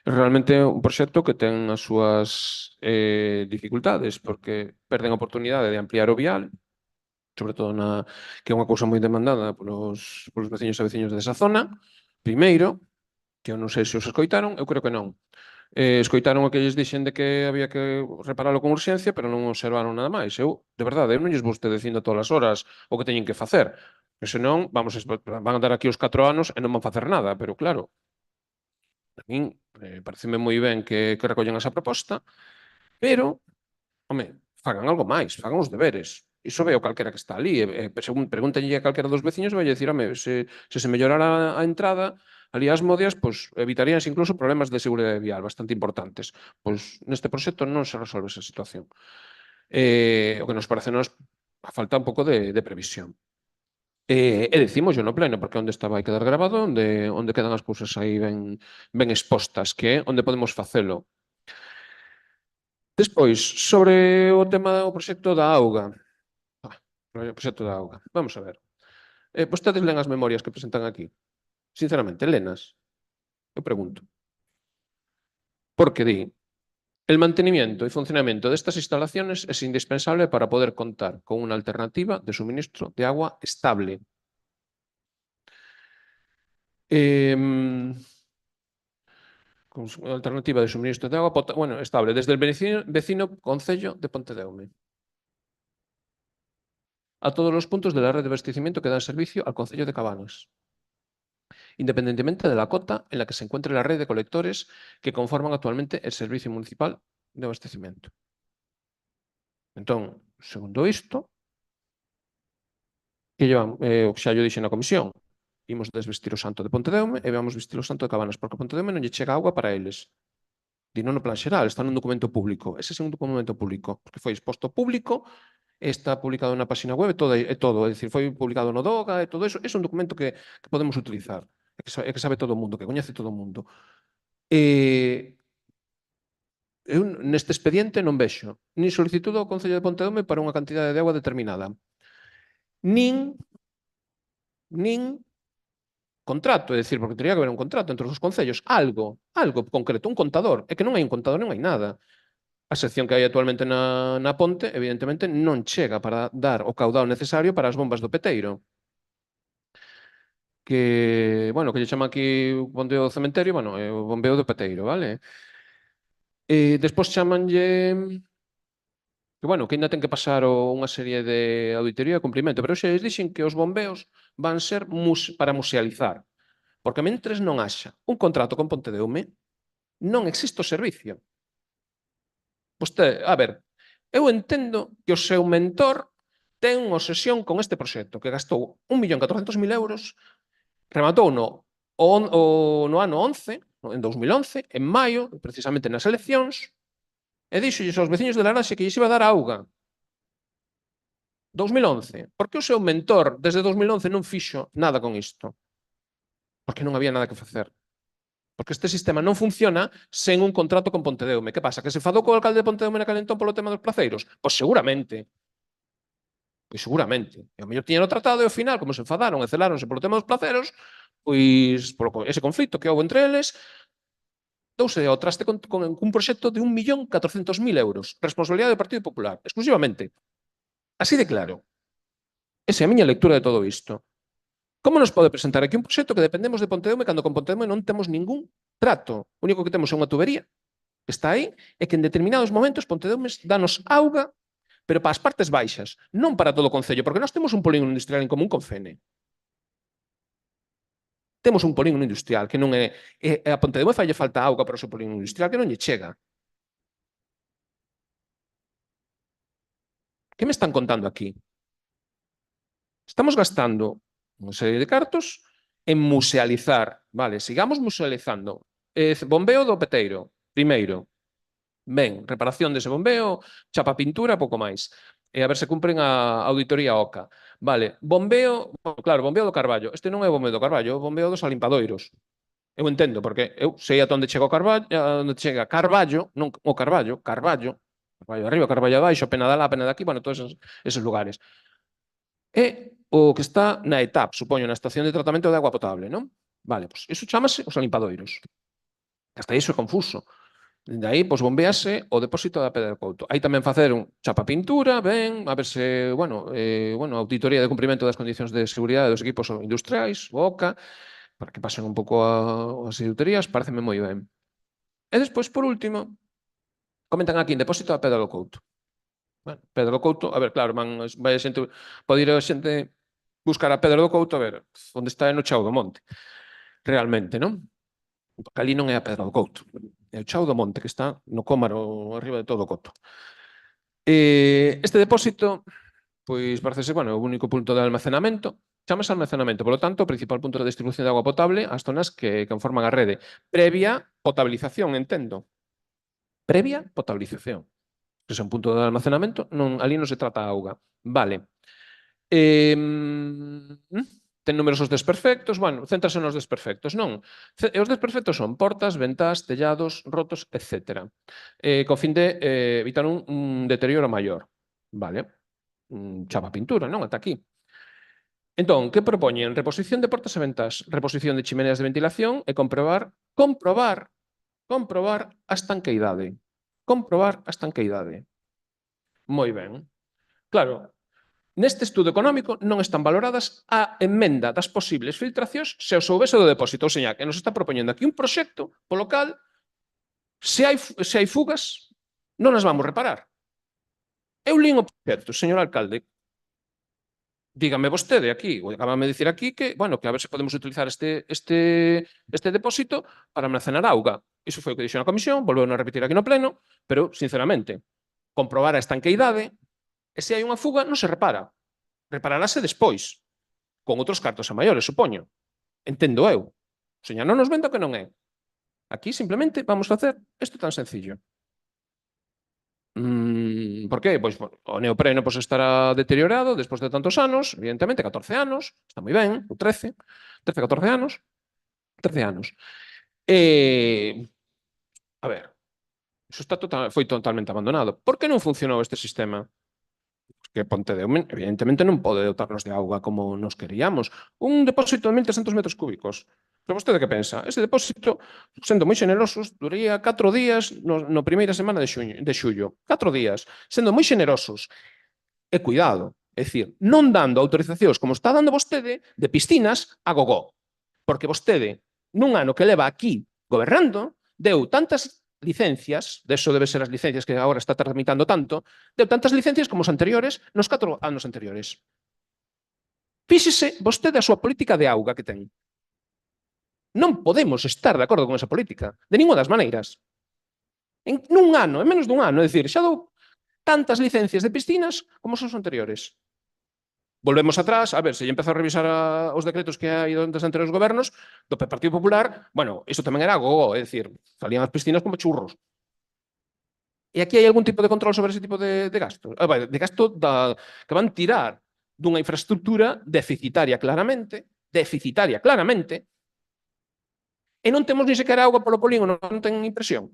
Speaker 4: Realmente é un proxecto que ten as súas dificultades, porque perden a oportunidade de ampliar o vial, sobre todo que é unha cousa moi demandada polos veciños e veciños desa zona. Primeiro, que eu non sei se os escoitaron, eu creo que non. Escoitaron o que lles dixen de que había que reparalo con urxencia, pero non observaron nada máis. Eu, de verdade, eu non lles vou este dicindo todas as horas o que teñen que facer. Que senón, van a dar aquí os 4 anos e non van facer nada, pero claro, a min pareceme moi ben que recollen esa proposta, pero, home, fagan algo máis, fagan os deberes. Iso veo calquera que está ali. Según pregúntenlle a calquera dos veciños, vai dicir, home, se mellorara a entrada ali as Modias, pois evitaríanse incluso problemas de seguridade vial bastante importantes. Pois neste proxecto non se resolve esa situación. O que nos parece a falta un pouco de previsión. E decimos yo no pleno, porque onde vai quedar grabado, onde quedan as cousas aí ben expostas, que é onde podemos facelo. Despois, sobre o tema do proxecto da auga. O proxecto da auga. Vamos a ver. Vostedes len as memorias que presentan aquí? Sinceramente, lenas? Eu pregunto. Porque di, el mantenimiento y funcionamiento de estas instalaciones es indispensable para poder contar con una alternativa de suministro de agua estable. Alternativa de suministro de agua estable desde el vecino concello de Pontedeume a todos los puntos de la red de abastecimiento que dan servicio al concello de Cabanas, independientemente de la cota en la que se encuentre la red de colectores que conforman actualmente el servicio municipal de abastecimiento. Entón, segundo isto, que llevan, xa yo dixen na comisión, imos desvestir o santo de Pontedeume e vamos vestir o santo de Cabanas, porque a Pontedeume non lle chega auga para eles. Di non no plan xeral, está nun documento público. Ese é un documento público, porque foi exposto público, está publicado na página web e todo, é dicir, foi publicado no DOGA e todo eso, é un documento que podemos utilizar, e que sabe todo o mundo, que coñece todo o mundo. Eu neste expediente non vexo nin solicitud ao Concello de Pontedeume para unha cantidade de agua determinada, nin contrato, é dicir, porque teria que haber un contrato entre os concellos, algo concreto, un contador, é que non hai un contador, non hai nada. A sección que hai actualmente na ponte, evidentemente, non chega para dar o caudal necesario para as bombas do Peteiro. Que, bueno, que lle chama aquí o bombeo do cementerio, bueno, é o bombeo do Peteiro, vale? Despois chamanlle que, bueno, que ainda ten que pasar unha serie de auditoría e cumprimento, pero xa dixen que os bombeos van ser para musealizar, porque mentres non haxa un contrato con Pontedeume, non existe o servicio. A ver, eu entendo que o seu mentor ten unha obsesión con este proxecto, que gastou 1.400.000 euros, rematou no ano 11, en 2011, en maio, precisamente nas eleccións, e dixolles aos veciños de Laraxe que lles iba a dar auga. 2011. Por que o seu mentor desde 2011 non fixo nada con isto? Porque non había nada que facer. Porque este sistema non funciona sen un contrato con Pontedeume. Que pasa? Que se enfadou co alcalde de Pontedeume naquel entón polo tema dos placeiros? Pois seguramente. E ao mellor tiñan o tratado e ao final, como se enfadaron e celáronse polo tema dos placeros, pois polo ese conflito que houve entre eles, douse ao traste con un proxecto de 1.400.000 euros. Responsabilidade do Partido Popular, exclusivamente. Así de claro. Esa é a miña lectura de todo isto. Como nos pode presentar aquí un proxecto que dependemos de Pontedeume cando con Pontedeume non temos ningún trato? O único que temos é unha tubería que está aí e que en determinados momentos Pontedeume danos auga, pero para as partes baixas, non para todo o concello, porque nós temos un polígono industrial en común con Fene. Temos un polígono industrial que non é... A Pontedeume falle falta auga para o seu polígono industrial que non lle chega. Que me están contando aquí? Estamos gastando unha serie de cartos en musealizar. Vale, sigamos musealizando. Bombeo do Peteiro, primeiro. Ben, reparación dese bombeo, chapa pintura, pouco máis. E a ver se cumpren a auditoría OCA. Vale, bombeo, claro, bombeo do Carballo. Este non é o bombeo do Carballo, é o bombeo dos Alimpadoiros. Eu entendo, porque eu sei a onde chega o Carballo, onde chega Carballo, non o Carballo, Carballo arriba, Carballo abaixo, pena de lá, pena de aquí, bueno, todos esos lugares. É o que está na ETAP, supoño, na estación de tratamento de agua potable, non? Vale, pois iso chamase os Alimpadoiros. Hasta iso é confuso. De aí, pois, bombease o depósito da Pedra do Couto. Aí tamén facer un chapa pintura, ben, a ver se, bueno, auditoría de cumprimento das condicións de seguridade dos equipos industriais, o OCA, para que pasen un pouco as auditorías, pareceme moi ben. E despois, por último, comentan aquí en depósito da Pedra do Couto. Bueno, Pedra do Couto, a ver, claro, vai a xente, pode ir a xente buscar a Pedra do Couto, a ver, onde está no Chao do Monte, realmente, non? Porque ali non é a Pedra do Couto, é o Chao do Monte, que está no Cómaro, arriba de todo o Couto. Este depósito, pois, parece ser, bueno, o único punto de almacenamento, chamase almacenamento, polo tanto, o principal punto de distribución de agua potable ás zonas que conforman a rede, previa potabilización, entendo. Previa potabilización. Que é un punto de almacenamento, ali non se trata a auga. Vale. Ten ten numerosos desperfectos, bueno, céntrase nos desperfectos, non. Os desperfectos son portas, ventás, tellados, rotos, etc. Co fin de evitar un deterioro maior, vale? Chapa pintura, non? Ata aquí. Entón, que propoñen? Reposición de portas e ventás, reposición de chimeneas de ventilación e comprobar a estanqueidade. Comprobar a estanqueidade. Moi ben. Claro, neste estudo económico non están valoradas a emenda das posibles filtracións se o soubese do depósito. Ou seña, que nos está propoñendo aquí un proxecto polo cal se hai fugas non as vamos reparar. Eu lín o proxecto, señor alcalde. Dígame vostede aquí, ou acabame de dicir aquí que, bueno, que a ver se podemos utilizar este depósito para almacenar auga. Iso foi o que dixo na comisión, volveu a repetir aquí no pleno, pero, sinceramente, comprobar a estanqueidade e se hai unha fuga non se repara. Repararase despois, con outros cartos a maiores, supoño. Entendo eu. Seña, non nos vendo que non é. Aquí, simplemente, vamos facer isto tan sencillo. Por que? Pois o neopreno estará deteriorado despois de tantos anos, evidentemente, 14 anos, está moi ben, ou 13, 14 anos, 13 anos. A ver, iso foi totalmente abandonado. Por que non funcionou este sistema? Que Ponte de Eumen, evidentemente, non pode dotarnos de auga como nos queríamos. Un depósito de 1.300 metros cúbicos. Pero vostede que pensa? Ese depósito, sendo moi xenerosos, duraría 4 días no primeira semana de xullo. 4 días. Sendo moi xenerosos. E cuidado, é dicir, non dando autorizacións como está dando vostede de piscinas a gogó. Porque vostede, nun ano que leva aquí gobernando, deu tantas licencias, de eso debe ser as licencias que agora está tramitando tanto, deu tantas licencias como os anteriores nos 4 anos anteriores. Fíxese vostede a súa política de auga que ten. Non podemos estar de acordo con esa política, de ninguna das maneiras. En menos dun ano, é dicir, xa dou tantas licencias de piscinas como os anteriores. Volvemos atrás, a ver, se lle empezou a revisar os decretos que hai dos anteriores gobernos, do Partido Popular, bueno, iso tamén era gogo, é dicir, salían as piscinas como churros. E aquí hai algún tipo de control sobre ese tipo de gasto? De gasto que van tirar dunha infraestructura deficitaria claramente, e non temos ni sequera auga polo polígono, non ten impresión.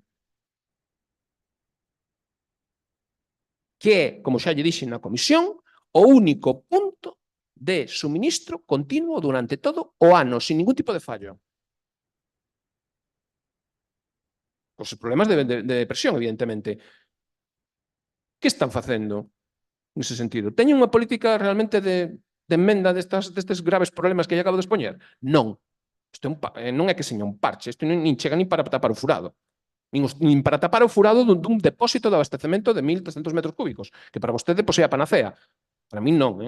Speaker 4: Que é, como xa lle dixen na comisión, o único punto de suministro continuo durante todo o ano, sin ningún tipo de fallo. Os problemas de presión, evidentemente. Que están facendo nese sentido? Teñen unha política realmente de emenda destes graves problemas que lle acabo de expoñer? Non. Isto non é que seña un parche, isto nin chega nin para tapar o furado. Nin para tapar o furado dun depósito de abastecemento de 1.300 metros cúbicos, que para vostede é a panacea. Para min non,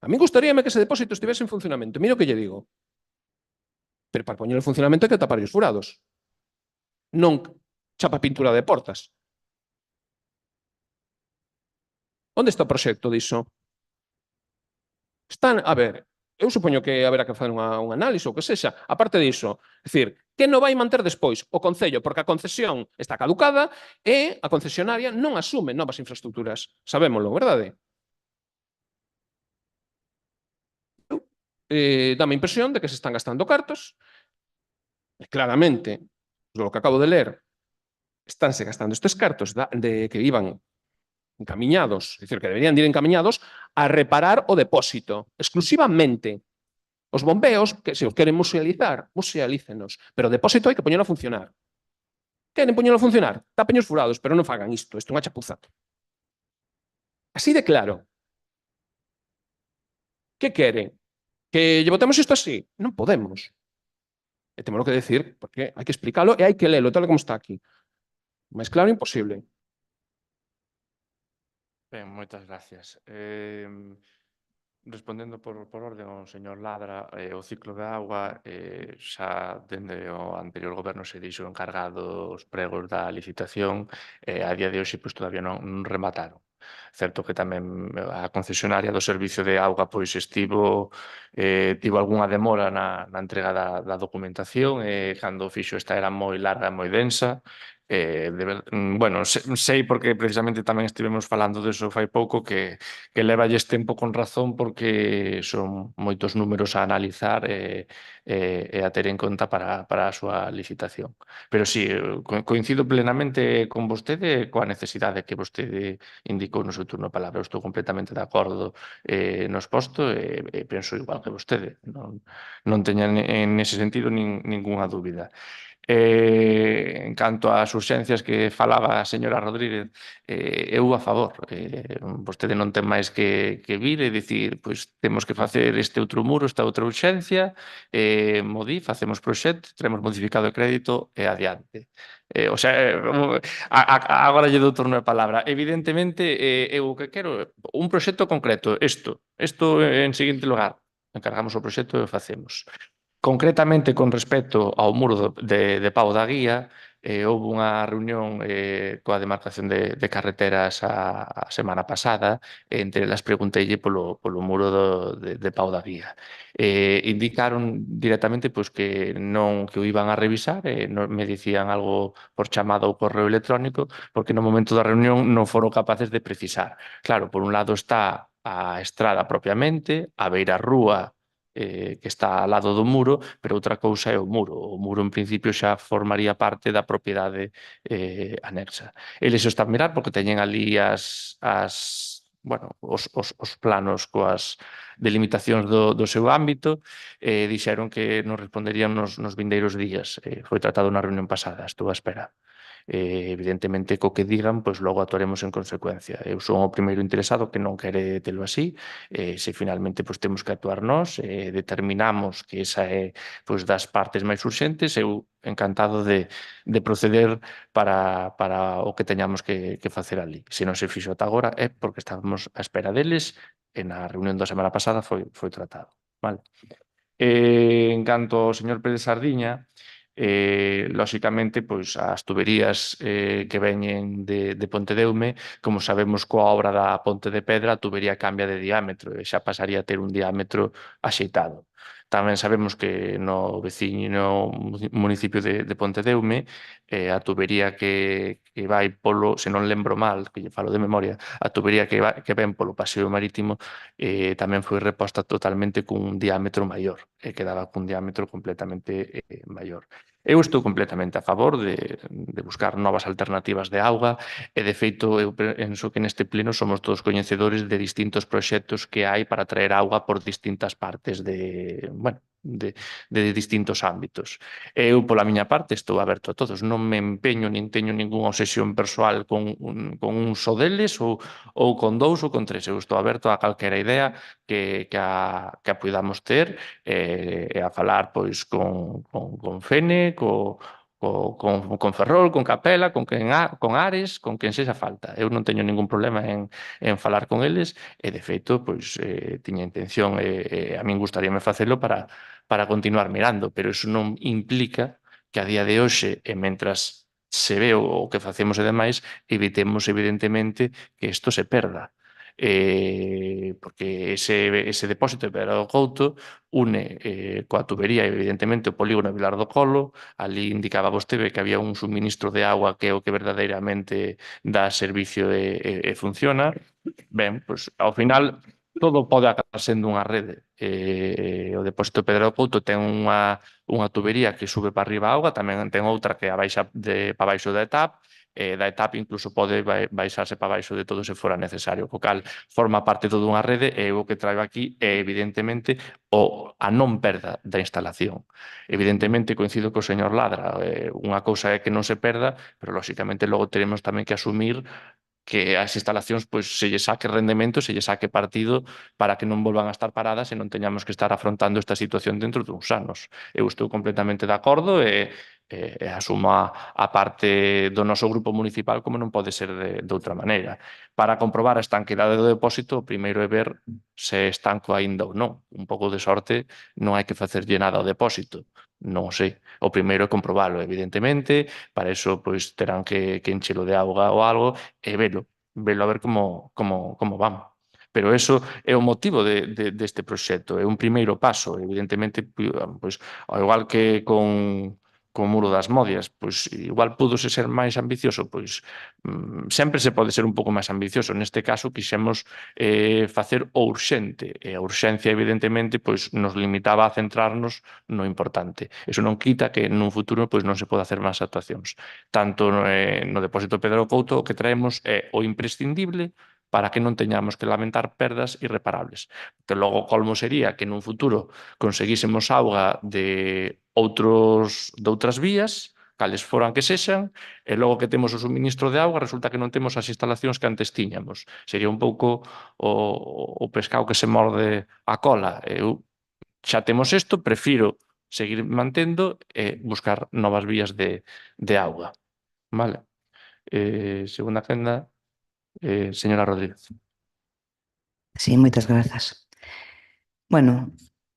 Speaker 4: A min gustaríame que ese depósito estivese en funcionamento. Mira o que lle digo. Pero para poñer en funcionamento hai que tapar os furados. Non chapa pintura de portas. Onde está o proxecto diso? A ver, eu supoño que haberá que facer un análise ou que sexa. A parte diso, é dicir, que non vai manter despois o Concello, porque a concesión está caducada e a concesionaria non asume novas infraestructuras. Sabémolo, verdade? Dame a impresión de que se están gastando cartos. Claramente, lo que acabo de ler, estánse gastando estes cartos que iban encamiñados, é dicir, que deberían ir encamiñados a reparar o depósito, exclusivamente. Os bombeos, que se os queren musealizar, musealícenos, pero o depósito hai que poñelo a funcionar. Queren poñelo a funcionar? Tapen os furados, pero non fagan isto é unha chapuza. Así de claro. Que queren? Que lle botemos isto así? Non podemos. E temos que decir, porque hai que explicalo e hai que lelo tal como está aquí. Máis claro, imposible.
Speaker 1: Ben, moitas gracias. Respondendo por orden ao señor Ladra, o ciclo de auga xa dende o anterior goberno se dixo encargado os pregos da licitación e a día de hoxe todavía non remataron. Certo que tamén a concesionaria do servicio de auga tivo algunha demora na entrega da documentación e cando fixo esta era moi larga e moi densa Bueno, sei porque precisamente tamén estivemos falando deso fai pouco que levallles tempo con razón porque son moitos números a analizar e a ter en conta para a súa licitación. Pero sí, coincido plenamente con vostede coa necesidade que vostede indicou no seu turno de palabra. Eu estou completamente de acordo no exposto e penso igual que vostede. Non teña en ese sentido ningunha dúbida. En canto ás urxencias que falaba a señora Rodríguez, eu a favor. Vostede non ten máis que vir e dicir, pois temos que facer este outro muro, esta outra urxencia, facemos proxecto, traemos modificado de crédito e adiante. O sea, agora lle dou turno de palabra. Evidentemente, eu o que quero é un proxecto concreto, isto en seguinte lugar. Encargamos o proxecto e o facemos. Concretamente, con respecto ao muro de Pau da Guía, houve unha reunión coa demarcación de carreteras a semana pasada, entre elas pregunteille polo muro de Pau da Guía. Indicaron directamente pois, que non que o iban a revisar, me dicían algo por chamada ou correo electrónico, porque no momento da reunión non foron capaces de precisar. Claro, por un lado está a estrada propiamente, a beira rúa, que está ao lado do muro, pero outra cousa é o muro. O muro, en principio, xa formaría parte da propiedade anexa. Eles o están mirar porque teñen ali os planos coas delimitacións do seu ámbito, dixeron que nos responderían nos vindeiros días. Foi tratado na reunión pasada, estou a espera. Evidentemente, co que digan, pois logo actuaremos en consecuencia. Eu son o primeiro interesado que non quere telo así. Se finalmente pois, temos que actuar nós, determinamos que esa é pois, das partes máis urxentes, eu encantado de proceder para o que teñamos que facer ali. Se non se fixo ata agora é porque estábamos á espera deles e na reunión da semana pasada foi tratado. Vale. En canto ao señor Pérez Sardiña, lóxicamente, pois, as tuberías que veñen de Pontedeume, como sabemos coa obra da Ponte de Pedra, a tubería cambia de diámetro e xa pasaría a ter un diámetro axeitado. Tamén sabemos que no veciño municipio de Pontedeume, a tubería que vai polo, se non lembro mal, que lle falo de memoria, a tubería que ven polo paseo marítimo tamén foi reposta totalmente cun diámetro maior, e quedaba cun diámetro completamente maior. Eu estou completamente a favor de buscar novas alternativas de auga e, de feito, eu penso que neste pleno somos todos coñecedores de distintos proxectos que hai para traer auga por distintas partes de distintos ámbitos. Eu, pola miña parte, estou aberto a todos. Non me empeño nin teño ningunha obsesión persoal con un só deles ou con dous ou con tres. Eu estou aberto a calquera idea que a podamos ter e a falar pois con Fene, con Ferrol, con Capela, con Ares, con quen sexa falta. Eu non teño ningún problema en falar con eles e, de feito, pois, tiña intención e a min gustaríame facelo para continuar mirando, pero iso non implica que a día de hoxe e mentras se ve o que facemos e demais, evitemos, evidentemente, que isto se perda. Porque ese depósito de Pedra do Couto une coa tubería, evidentemente, o polígono de Vilar do Colo. Ali indicaba vostede que había un suministro de agua que é o que verdadeiramente dá servicio e funciona. Ben, pois, ao final, todo pode acabar sendo unha rede. O depósito de Pedra do Couto ten unha tubería que sube para arriba a auga, tamén ten outra que abaixa para baixo da etapa, da etapa incluso pode baixarse para baixo de todo se fora necesario, co cal forma parte toda unha rede e o que traigo aquí é evidentemente a non perda da instalación. Evidentemente coincido co señor Ladra, unha cousa é que non se perda, pero lóxicamente logo teremos tamén que asumir que as instalacións pois, se lle saque rendemento, se lle saque partido para que non volvan a estar paradas e non teñamos que estar afrontando esta situación dentro duns anos. Eu estou completamente de acordo e asumo a parte do noso grupo municipal como non pode ser de outra maneira. Para comprobar a estanquidade do depósito, o primeiro é ver se é estanco aínda ou non. Un pouco de sorte non hai que facerlle nada ao depósito. Non sei. O primeiro é comprobalo, evidentemente. Para iso, pois, terán que enchelo de auga ou algo e velo a ver como vamos. Pero eso é o motivo deste proxecto, é un primeiro paso. Evidentemente, pois, ao igual que con co muro das Modias, pois igual púdose ser máis ambicioso, pois sempre se pode ser un pouco máis ambicioso. Neste caso quixemos facer o urxente, e a urxencia evidentemente pois nos limitaba a centrarnos no importante. Eso non quita que nun futuro pois non se pode hacer máis actuacións. Tanto no depósito Pedro Couto o que traemos é o imprescindible para que non teñamos que lamentar perdas irreparables. Que logo o colmo sería que nun futuro conseguísemos auga de outras vías, cales foran que sexan, e logo que temos o suministro de auga resulta que non temos as instalacións que antes tiñamos. Sería un pouco o pescado que se morde a cola. Eu xa temos isto, prefiro seguir mantendo e buscar novas vías de auga. Vale. Segunda quenda, señora Rodríguez.
Speaker 6: Sí, moitas grazas. Bueno,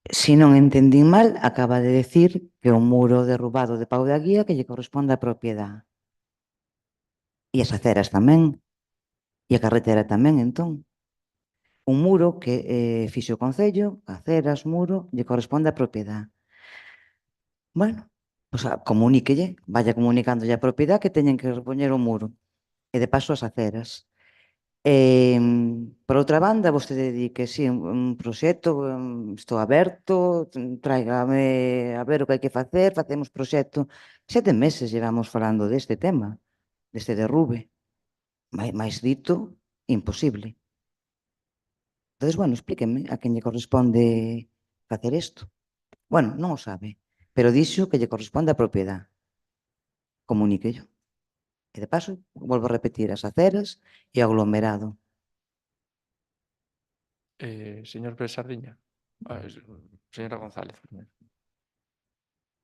Speaker 6: se non entendín mal, acaba de decir que o muro derrubado de Pau da Guía que lle corresponde á propiedade. E as aceras tamén. E a carretera tamén, entón. Un muro que fixo o Concello, aceras, muro, lle corresponde á propiedade. Bueno, pois comuníquelle, vaya comunicándolle a propiedade que teñen que repoñer o muro. E de paso as aceras. Por outra banda, vostede di que sí, un proxecto, estou aberto, tráigame a ver o que hai que facer, facemos proxecto. 7 meses llevamos falando deste tema, deste derrube. Mais dito, imposible. Entón, bueno, explíqueme a quen lle corresponde facer isto. Bueno, non o sabe, pero dixo que lle corresponde a propiedade. Comuníquello. E de paso, volvo a repetir, as aceras e o aglomerado.
Speaker 1: Señor Pérez Sardiña. Señora González.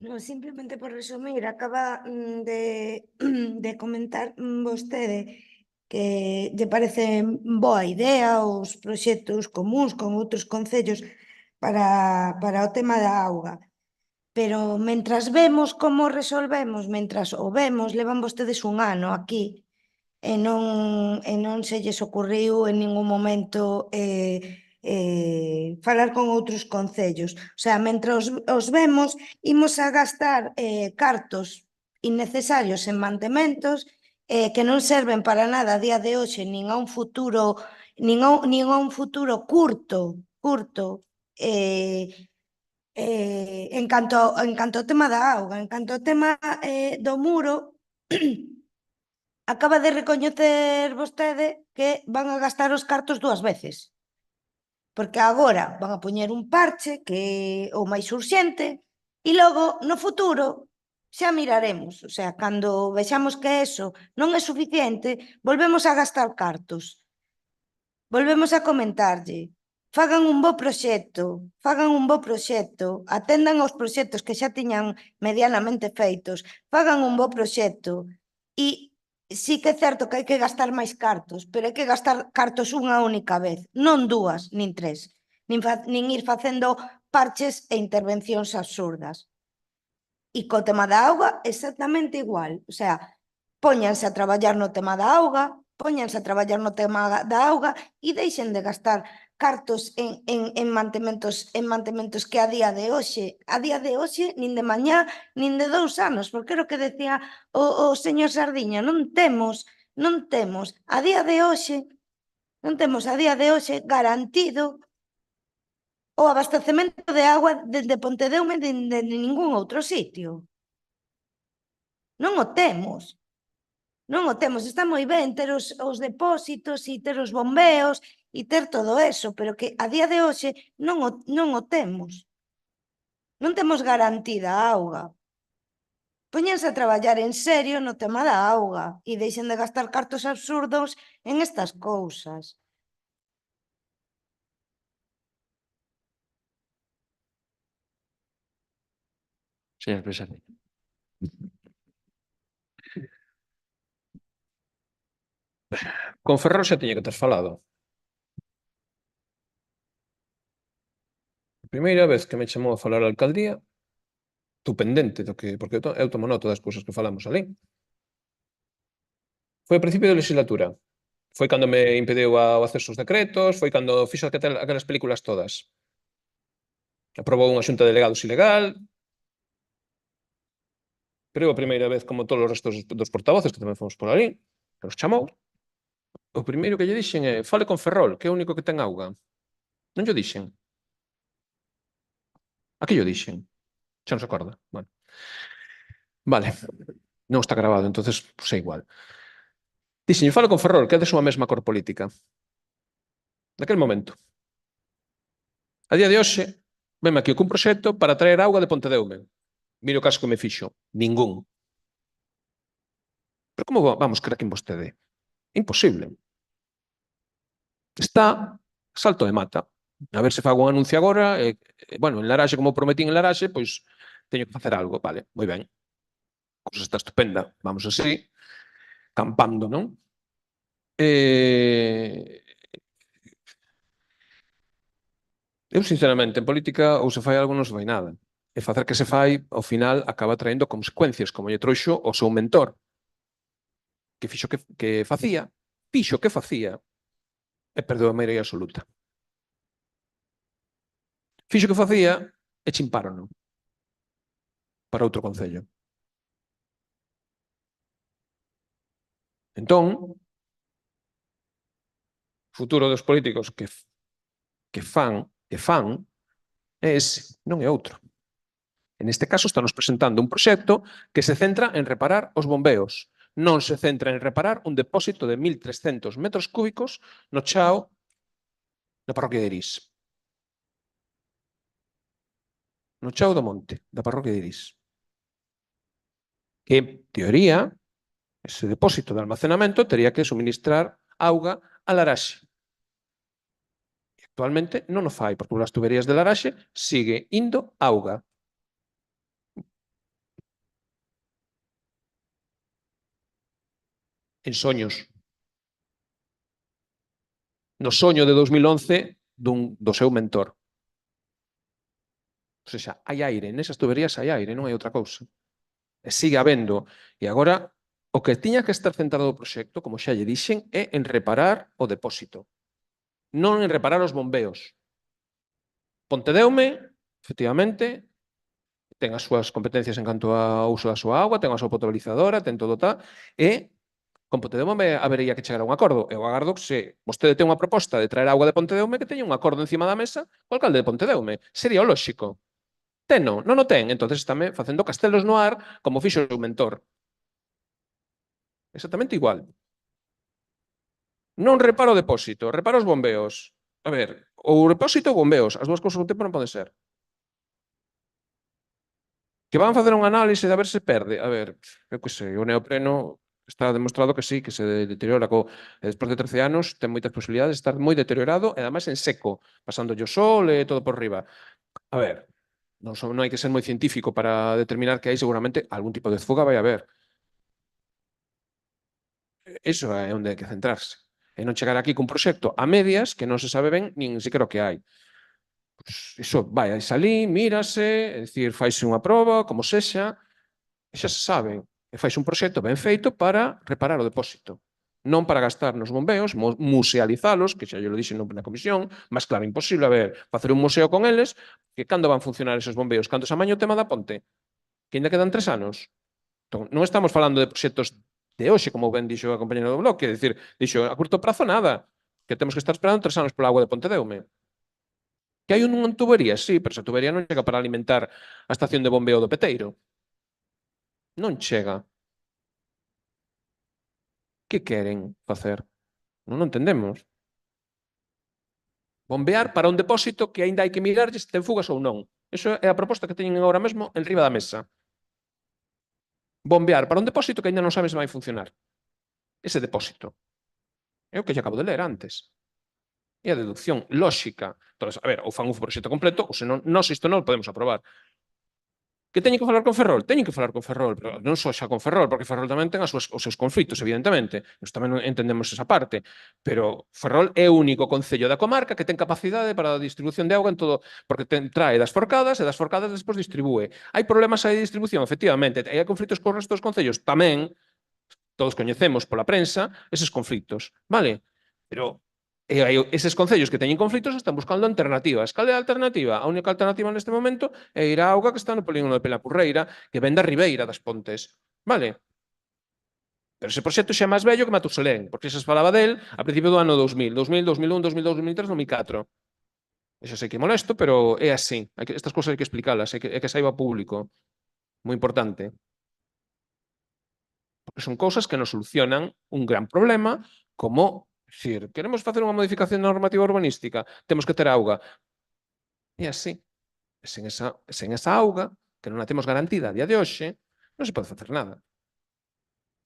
Speaker 5: No, simplemente por resumir, acaba de comentar vostede que lle parece boa idea os proxectos comúns con outros concellos para o tema da auga. Pero mentras vemos como resolvemos, mentras o vemos, levan vostedes un ano aquí e non se lles ocurriu en ningún momento falar con outros concellos. O sea, mentras os vemos, imos a gastar cartos innecesarios en mantementos que non serven para nada a día de hoxe, nin a un futuro curto, en canto ao tema da auga, en canto ao tema do muro, acaba de recoñecer vostede que van a gastar os cartos 2 veces. Porque agora van a poñer un parche que é o máis urxente e logo, no futuro, xa miraremos. O sea, cando vexamos que eso non é suficiente, volvemos a gastar cartos. Volvemos a comentarlle. Fagan un bo proxecto, atendan aos proxectos que xa tiñan medianamente feitos, fagan un bo proxecto e sí que é certo que hai que gastar máis cartos, pero hai que gastar cartos unha única vez, non 2 nin 3, nin ir facendo parches e intervencións absurdas. E co tema da auga exactamente igual, o sea, póñanse a traballar no tema da auga, e deixen de gastar cartos en mantementos que a día de hoxe, nin de mañá, nin de 2 anos, porque era o que decía o señor Sardiña, non temos a día de hoxe garantido o abastecemento de agua dende Pontedeume de ningún outro sitio. Non o temos. Está moi ben ter os depósitos e ter os bombeos e ter todo eso, pero que a día de hoxe non o temos. Non temos garantida a auga. Póñanse a traballar en serio no tema da auga e deixen de gastar cartos absurdos en estas cousas.
Speaker 1: Señor Pérez Sardiña.
Speaker 4: Con Ferrol xa tiña que ter falado. A primeira vez que me chamou a falar a alcaldía, tú pendente do que, porque eu tomo nota das cousas que falamos ali. Foi a principio da legislatura. Foi cando me impediu o acceso aos decretos, foi cando fixo aquelas películas todas. Aprobou unha xunta de delegados ilegal. pero eu a primeira vez, como todos os restos dos portavoces que tamén fomos por ali, que nos chamou, o primeiro que lle dixen é fale con Ferrol, que é o único que ten auga. Non lle dixen. A que lle dixen? Xa non se acorda. Bueno. Vale. Non está grabado, entonces pues é igual. Dixen, fale con Ferrol, que é de súa mesma cor política. Naquel momento. A día de hoxe, venme aquí cun proxecto para traer auga de Pontedeume. Mira o caso que me fixo. Ningún. Pero como vamos creer que en vostede? Imposible. Está salto de mata. A ver se fago un anuncio agora. Bueno, en Laraxe, como prometín en Laraxe, pois teño que facer algo. Vale, moi ben. Cousa está estupenda. Vamos así, campando, non? Eu, sinceramente, en política ou se fai algo non se fai nada. E facer que se fai, ao final, acaba traendo consecuencias, como lle trouxo o seu mentor, que fixo que facía, e perdeu a maioría absoluta. Fixo que facía e chimpárono para outro concello. Entón, o futuro dos políticos que fan é ese, non é outro. En este caso, estamos presentando un proxecto que se centra en reparar os bombeos. Non se centra en reparar un depósito de 1.300 metros cúbicos no chao da parroquia de Irís. No chao do monte, da parroquia de Irís. Que, en teoría, ese depósito de almacenamento tería que suministrar auga a Laraxe. E actualmente non o fai, porque as tuberías de Laraxe sigue indo auga. En soños. No soño de 2011 do seu mentor. O sea, hai aire, nesas tuberías hai aire, non hai outra cousa. E sigue habendo. E agora, o que tiña que estar centrado o proxecto, como xa lle dixen, é en reparar o depósito. Non en reparar os bombeos. Pontedeume, efectivamente, ten as súas competencias en canto ao uso da súa auga, ten a súa potabilizadora, ten todo tal, e con Pontedeume habería que chegar a un acordo. Eu agardo que se vostede ten unha proposta de traer auga de Pontedeume, que teña un acordo encima da mesa co alcalde de Pontedeume. Sería o lóxico. Teno, non o ten. Entonces tamén facendo castelos no ar como fixo o seu mentor. Exactamente igual. Non repara o depósito, repara os bombeos. A ver, ou depósito ou bombeos. As dúas cousas ao tempo non pode ser. Que van facer unha análise de a ver se perde. A ver, eu que sei, o neopreno está demostrado que sí, que se deteriora despois de 13 anos, ten moitas posibilidades de estar moi deteriorado e ademais en seco, pasando o sol e todo por riba. A ver, non hai que ser moi científico para determinar que hai seguramente algún tipo de fuga vai haber. Iso é onde hai que centrarse. E non chegar aquí cun proxecto a medias que non se sabe ben nin sequera o que hai. Pois iso vai a salí, mírase, é dicir, faise unha proba, como sexa, e xa se sabe. E faise un proxecto ben feito para reparar o depósito. Non para gastar nos bombeos, musealizalos, que xa yo lo dixen na comisión, mas claro, imposible, a ver, facer un museo con eles, que cando van funcionar esos bombeos, cando se amaña o tema da ponte, que ainda quedan 3 anos. Entón, non estamos falando de proxectos de hoxe, como ben dixo a compañera do bloque, é dicir, dixo, a curto prazo nada, que temos que estar esperando 3 anos pola agua de Pontedeume. Que hai unha tubería? Sí, pero esa tubería non chega para alimentar a estación de bombeo do Peteiro. Non chega. Que queren facer? Non entendemos. Bombear para un depósito que aínda hai que mirarlle se ten fugas ou non. Iso é a proposta que teñen agora mesmo en riba da mesa. Bombear para un depósito que aínda non sabe se vai funcionar. Ese depósito. É o que lle acabo de ler antes. É a deducción lóxica. Entón, a ver, ou fan un proxecto completo, ou senón, nós isto non o podemos aprobar. Que teñen que falar con Ferrol? Teñen que falar con Ferrol, pero non só xa con Ferrol, porque Ferrol tamén ten os seus conflitos, evidentemente. Nós tamén entendemos esa parte. Pero Ferrol é o único concello da comarca que ten capacidade para a distribución de auga en todo, porque trae das forcadas e das forcadas despois distribúe. Hai problemas aí de distribución, efectivamente. Hai conflitos con os restos dos concellos tamén. Todos coñecemos pola prensa eses conflitos, vale? Pero E hai eses concellos que teñen conflitos están buscando alternativas. Cal é a alternativa? A única alternativa neste momento é ir á auga que está no polígono de Pelapurreira, que ven da Ribeira das Pontes. Vale? Pero ese proxecto xa é máis vello que Matusalén, porque xa se falaba del a principio do ano 2000, 2000, 2001, 2002, 2003, 2004. E xa sei que é molesto, pero é así. Estas cousas hai que explicalas, é que saiba público. Moi importante. Porque son cousas que nos solucionan un gran problema, como, dicir, queremos facer unha modificación normativa urbanística, temos que ter auga. E así, sen esa auga, que non a temos garantida a día de hoxe, non se pode facer nada.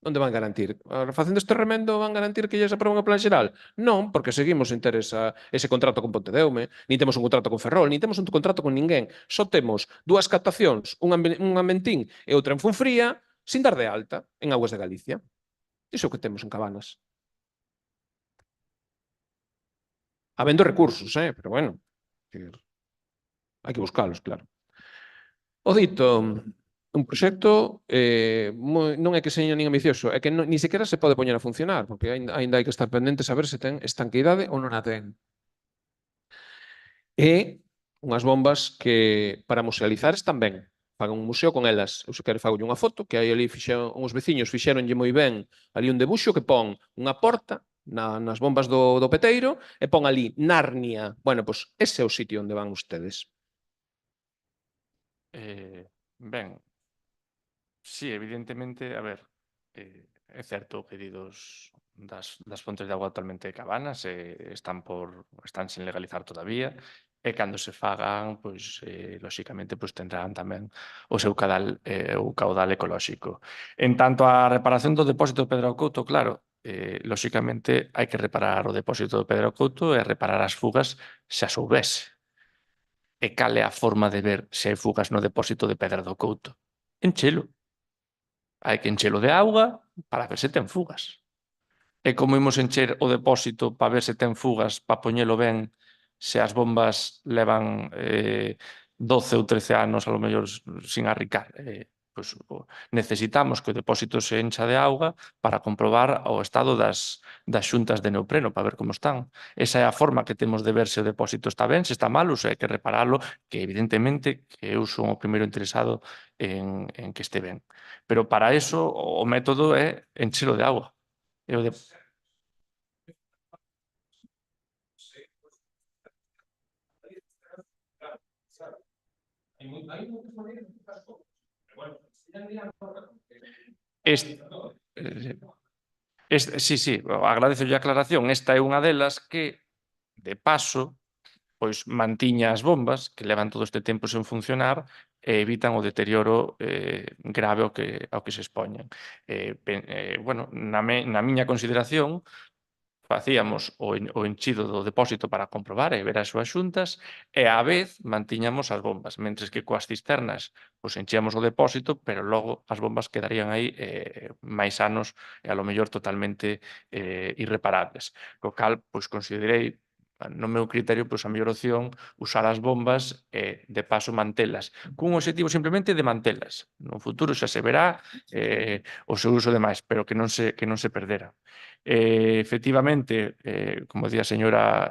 Speaker 4: Onde van garantir? Facendo este remendo van garantir que lles aproben o plan xeral? Non, porque seguimos sin ter ese contrato con Pontedeume, nin temos un contrato con Ferrol, nin temos un contrato con ninguén. Só temos dúas captacións, unha en Mentín e outra en Funfría, sin dar de alta en Augas de Galicia. Iso é o que temos en Cabanas. Habendo recursos, pero bueno, hai que buscalos, claro. O dito, un proxecto non é que seña nin ambicioso, é que ni sequera se pode poñer a funcionar, porque aínda hai que estar pendentes a ver se ten estanqueidade ou non a ten. E unhas bombas que para musealizar están ben. Fagan un museo con elas. Eu se quero fago unha foto, que aí ali uns veciños fixeronlle moi ben ali un debuxo que pon unha porta nas bombas do peteiro e pon ali Narnia. Bueno, pois ese é o sitio onde van ustedes.
Speaker 1: Ben, sí, evidentemente, a ver, é certo que didos das fontes de agua actualmente de Cabanas están sin legalizar todavía, e cando se fagan, pois, lóxicamente, pois tendrán tamén o seu caudal ecolóxico. En tanto á reparación do depósito de Pedro Couto, claro, lóxicamente hai que reparar o depósito de Pedro Couto e reparar as fugas se as houbese. E cal é a forma de ver se hai fugas no depósito de Pedra do Couto? Enchelo. Hai que enchelo de auga para ver se ten fugas. E como imos encher o depósito para ver se ten fugas, para poñelo ben, se as bombas levan 12 ou 13 anos a lo mellor sin arricar? Pois, necesitamos que o depósito se encha de auga para comprobar o estado das xuntas de neopreno, para ver como están. Esa é a forma que temos de ver se o depósito está ben, se está mal, ou se hai que reparalo, que evidentemente que eu son o primeiro interesado en que este ben. Pero para eso o método é enchelo de auga. E o de... Sí, agradezo a aclaración. Esta é unha delas que, de paso, pois mantiña as bombas que levan todo este tempo sen funcionar e evitan o deterioro grave ao que se expoñen. Bueno, na miña consideración, facíamos o enchido do depósito para comprobar e ver as súas xuntas e á vez mantiñamos as bombas, mentres que coas cisternas pois enchíamos o depósito, pero logo as bombas quedarían aí máis anos e a lo mellor totalmente irreparables. Co cal, pois considerei no meu criterio, pois a mellor opción usar as bombas e de paso mantelas, cun objetivo simplemente de mantelas. No futuro xa se verá o seu uso demais, pero que non se perdera. Efectivamente, como día a señora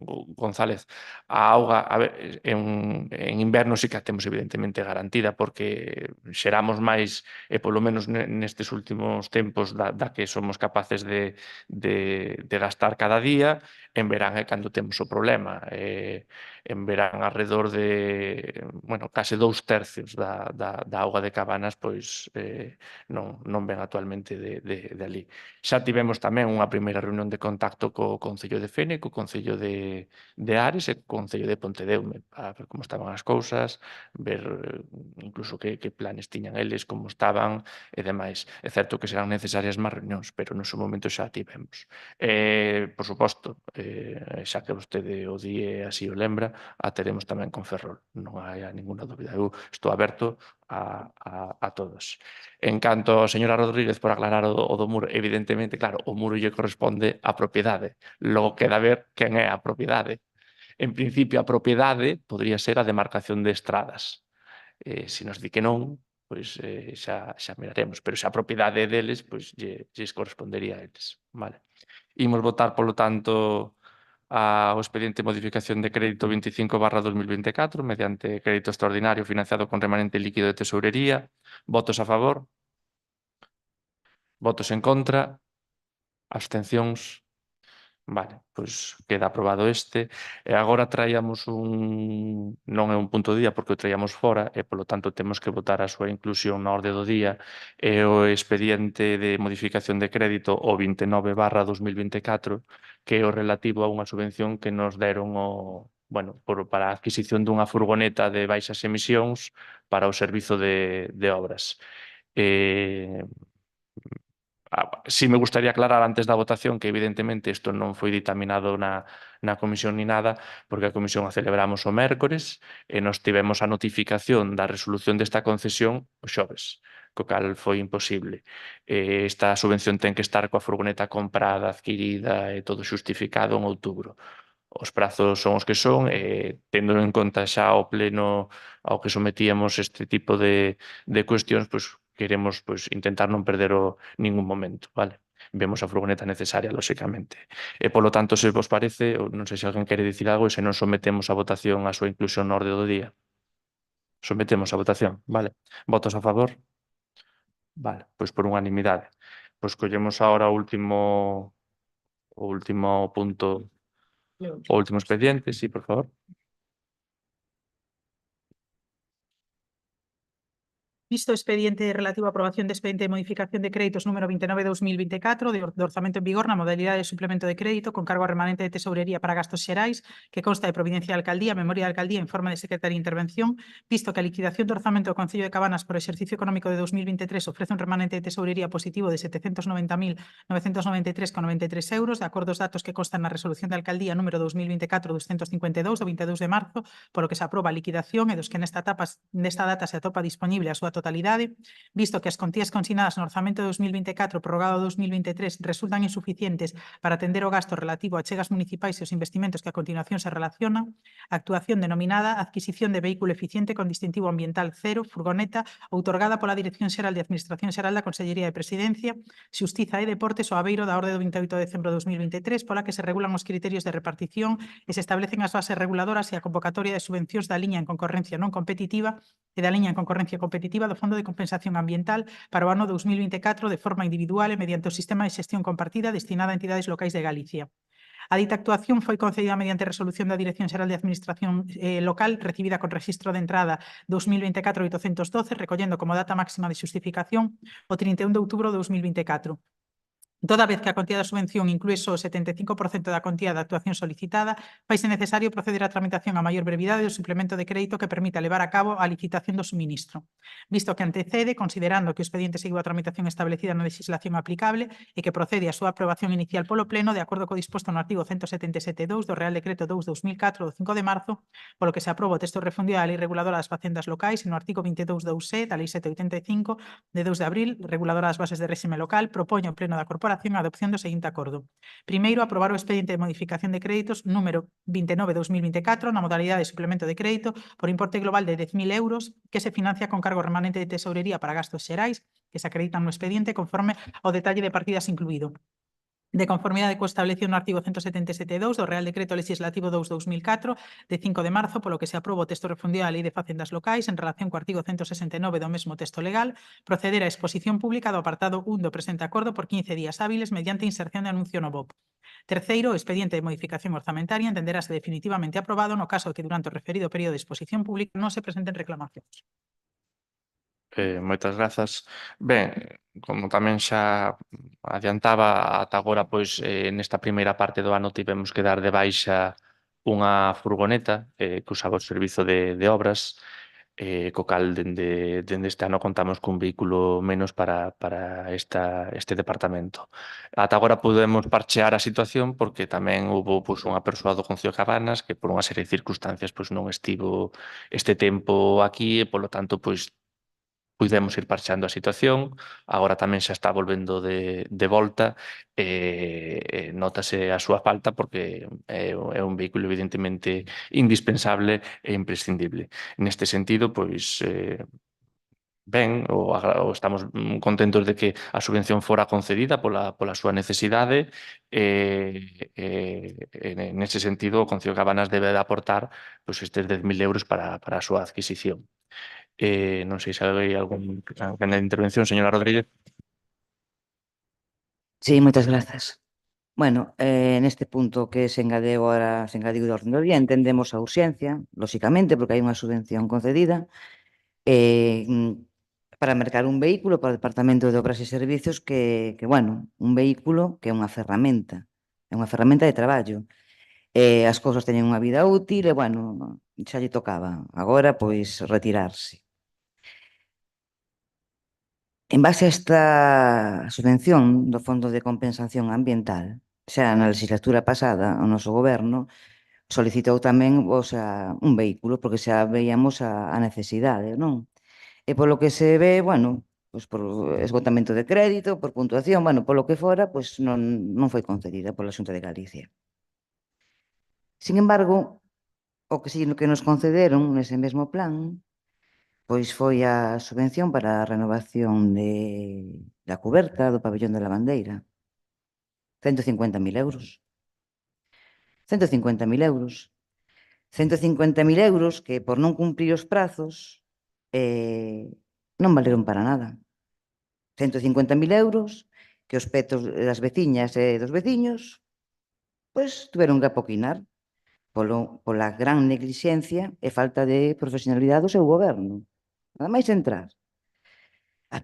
Speaker 1: González, a auga en inverno sí que a temos evidentemente garantida porque xeramos máis e polo menos nestes últimos tempos da que somos capaces de gastar cada día. En verán é cando temos o problema. En verán alrededor de, bueno, case 2/3 da auga de Cabanas pois non ven actualmente de ali. Xa tivemos tamén unha primeira reunión de contacto co Concello de Fene, co Concello de Ares e co Concello de Pontedeume para ver como estaban as cousas, ver incluso que planes tiñan eles, como estaban e demais. É certo que serán necesarias máis reunións, pero no seu momento xa tivemos. Por suposto, xa que vostede o di e así o lembra, a teremos tamén con Ferrol. Non hai ninguna dúbida. Eu estou aberto a todos. En canto a señora Rodríguez por aclarar o do muro, evidentemente, claro, o muro lle corresponde á propiedade. Logo queda ver quen é a propiedade. En principio, a propiedade podría ser a demarcación de estradas. Se nos di que non, pois xa miraremos. Pero se a propiedade é deles, pois lles correspondería a eles. Vale. Imos votar, polo tanto, ao expediente de modificación de crédito 25/2024 mediante crédito extraordinario financiado con remanente líquido de tesourería. Votos a favor? Votos en contra? Abstencións? Vale, pois queda aprobado este. E agora traíamos non é un punto do día porque o traíamos fora e, polo tanto, temos que votar a súa inclusión na orde do día. E o expediente de modificación de crédito o 29/2024, que é o relativo a unha subvención que nos deron para a adquisición dunha furgoneta de baixas emisións para o servizo de obras. Sí me gustaría aclarar antes da votación que evidentemente isto non foi ditaminado na comisión ni nada, porque a comisión a celebramos o mércores e nos tivemos a notificación da resolución desta concesión o xoves, co cal foi imposible. Esta subvención ten que estar coa furgoneta comprada, adquirida e todo xustificado en outubro. Os prazos son os que son e tendo en conta xa ao pleno ao que sometíamos este tipo de cuestións, pois queremos intentar non perder ningún momento, vale? Vemos a furgoneta necesaria, lóxicamente. E, polo tanto, se vos parece, non sei se alguén quere dicir algo, e se non sometemos a votación a súa inclusión no orde do día. Sometemos a votación, vale? Votos a favor? Vale, pois por unanimidade. Pois collemos agora o último punto, o último expediente, sí, por favor.
Speaker 2: Visto o expediente relativo á aprobación de expediente de modificación de créditos número 29/2024 de orzamento en vigor na modalidade de suplemento de crédito con cargo a remanente de tesourería para gastos xerais que consta de providencia de alcaldía, memoria de alcaldía e informe de secretaria de intervención, visto que a liquidación do orzamento do Concello de Cabanas por exercicio económico de 2023 ofrece un remanente de tesourería positivo de 790.993,93 euros, de acordo aos datos que constan na resolución de alcaldía número 2024-252 do 22 de marzo, polo que se aproba a liquidación e dos que nesta data se atopa disponible a súa totalidade, visto que as contías consignadas no orzamento de 2024 prorrogado a 2023 resultan insuficientes para atender o gasto relativo a achegas municipais e os investimentos que a continuación se relacionan, a actuación denominada adquisición de vehículo eficiente con distintivo ambiental cero, furgoneta, outorgada pola Dirección Xeral de Administración Xeral da Consellería de Presidencia, Xustiza e Deportes o Aveiro da orde do 28 de decembro de 2023, pola que se regulan os criterios de repartición e se establecen as bases reguladoras e a convocatoria de subvencións da liña en concorrencia non competitiva e da liña en concorrencia competitiva do Fondo de Compensación Ambiental para o ano 2024 de forma individual e mediante o sistema de xestión compartida destinada a entidades locais de Galicia. A dita actuación foi concedida mediante resolución da Dirección Xeral de Administración Local recibida con registro de entrada 2024-812, recollendo como data máxima de xustificación o 31 de outubro de 2024. Toda vez que a contía da subvención inclúe só o 75% da contía da actuación solicitada, faise necesario proceder á tramitación a maior brevidade do suplemento de crédito que permita levar a cabo a licitación do suministro. Visto que antecede, considerando que o expediente seguiu a tramitación establecida na legislación aplicable e que procede a súa aprobación inicial polo Pleno de acordo co disposto no artigo 177.2 do Real Decreto 2/2004 do 5 de marzo, polo que se aproba o texto refundido da Lei Reguladora das Facendas Locais e no artigo 22.2e da Lei 785 de 2 de abril, reguladora das bases de réxime local, propoño ao Pleno da Corporación a adopción do seguinte acordo. Primeiro, aprobar o expediente de modificación de créditos número 29/2024 na modalidade de suplemento de crédito por importe global de 10.000 euros que se financia con cargo remanente de tesourería para gastos xerais que se acreditan no expediente conforme ao detalle de partidas incluído. De conformidade co establecido no artigo 177.2 do Real Decreto Legislativo 2/2004 de 5 de marzo, polo que se aproba o texto refundido da Lei de Facendas Locais en relación co artigo 169 do mesmo texto legal, proceder á exposición pública do apartado 1 do presente acordo por 15 días hábiles mediante inserción de anuncio no BOP. Terceiro, o expediente de modificación orzamentaria entenderase definitivamente aprobado no caso de que durante o referido período de exposición pública non se presenten reclamacións.
Speaker 1: Moitas grazas. Ben, como tamén xa adiantaba ata agora, pois nesta primeira parte do ano tivemos que dar de baixa unha furgoneta que usaba o servizo de obras, co cal dende este ano contamos cun vehículo menos para este departamento. Ata agora podemos parchear a situación porque tamén houbo unha persoa do Concello de Cabanas que por unha serie de circunstancias non estivo este tempo aquí e polo tanto puidemos ir parcheando a situación, agora tamén xa está volvendo de volta e notase a súa falta porque é un vehículo evidentemente indispensable e imprescindible. Neste sentido, ben, ou estamos contentos de que a subvención fora concedida pola súa necesidade, nese sentido o Concello de Cabanas debe de aportar pois, estes 10.000 euros para a súa adquisición. Non sei se hai alguna intervención, señora Rodríguez.
Speaker 6: Sí, moitas grazas. Bueno, neste punto que se engadiu de orden do día, entendemos a urxencia, lóxicamente, porque hai unha subvención concedida, para mercar un vehículo para o Departamento de Obras e Servizos bueno, un vehículo que é unha ferramenta de traballo. As cousas teñen unha vida útil e, bueno, xa lle tocaba agora, pois, retirarse. En base a esta subvención do Fondo de Compensación Ambiental, xa na legislatura pasada, o noso goberno solicitou tamén un vehículo, porque xa veíamos a necesidade, non? E polo que se ve, bueno, pois por esgotamento de crédito, por puntuación, bueno, polo que fora, pois non foi concedida pola Xunta de Galicia. Sin embargo, o que sí que nos concederon nese mesmo plan, pois foi a subvención para a renovación da cuberta do pabellón da lavandeira. 150.000 euros. 150.000 euros. 150.000 euros que, por non cumprir os prazos, non valeron para nada. 150.000 euros que os petos das veciñas e dos veciños pois tuveron que apoquinar pola gran neglixencia e falta de profesionalidade do seu goberno. Nada máis entrar.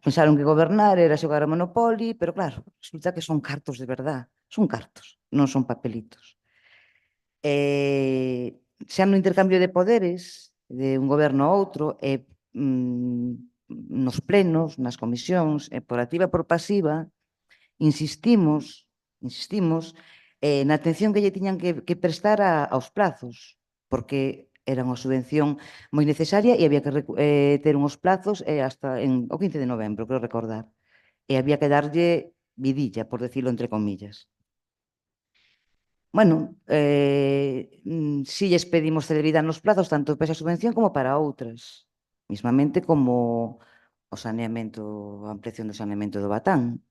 Speaker 6: Pensaron que gobernar era xogar a Monopoly, pero claro, resulta que son cartos de verdad. Son cartos, non son papelitos. Xa no intercambio de poderes de un goberno a outro e nos plenos, nas comisións, e por activa e por pasiva, insistimos na atención que lle tiñan que prestar aos plazos, porque era unha subvención moi necesaria e había que ter uns plazos hasta o 15 de novembro, creo recordar. E había que darlle vidilla, por decirlo entre comillas. Bueno, si lles pedimos celeridade nos plazos, tanto para esa subvención como para outras, mismamente como o saneamento, a ampliación do saneamento do Batán,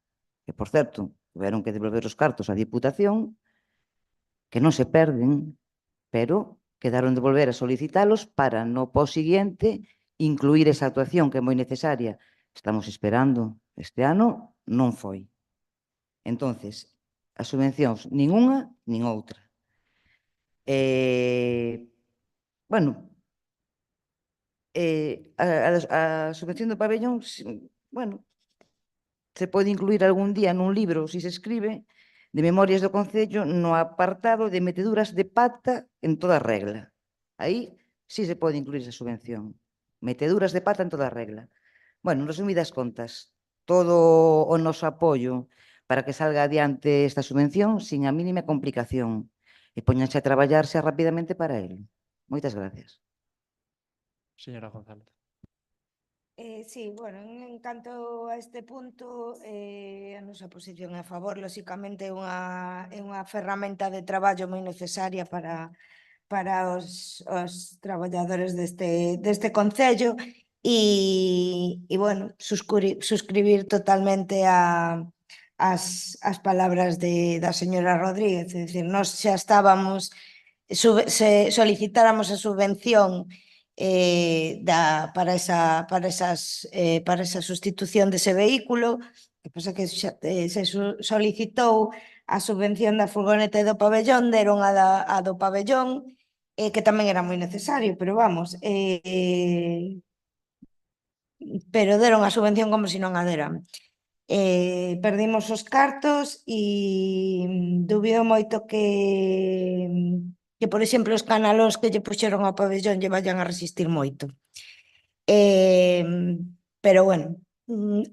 Speaker 6: que, por certo, tiveron que devolver os cartos á Diputación, que non se perden, pero quedaron de volver a solicitalos para no siguiente incluir esa actuación que é moi necesaria. Estamos esperando. Este ano non foi. Entonces, as subvencións, nin unha, nin outra. Bueno, a subvención do pabellón, bueno, se pode incluir algún día nun libro, se escribe, de Memorias do Concello, no apartado de meteduras de pata en toda regla. Aí sí se pode incluir esa subvención. Meteduras de pata en toda regla. Bueno, en resumidas contas, todo o noso apoio para que salga adiante esta subvención sin a mínima complicación e poñanse a traballarse rapidamente para el. Moitas gracias.
Speaker 1: Señora González.
Speaker 5: Sí, bueno, en canto a este punto, a nosa posición é a favor, lóxicamente é unha ferramenta de traballo moi necesaria para os traballadores deste concello e bueno, suscribir totalmente as palabras da señora Rodríguez, é dicir, nós xa estábamos, solicitáramos a subvención para esa sustitución dese vehículo, que pasa que se solicitou a subvención da furgoneta e do pabellón, deron a do pabellón, que tamén era moi necesario, pero vamos, pero deron a subvención como se non a deran. Perdimos os cartos e dubido moito que, por exemplo, os canalós que lle puxeron ao pabellón lle vayan a resistir moito. Pero, bueno,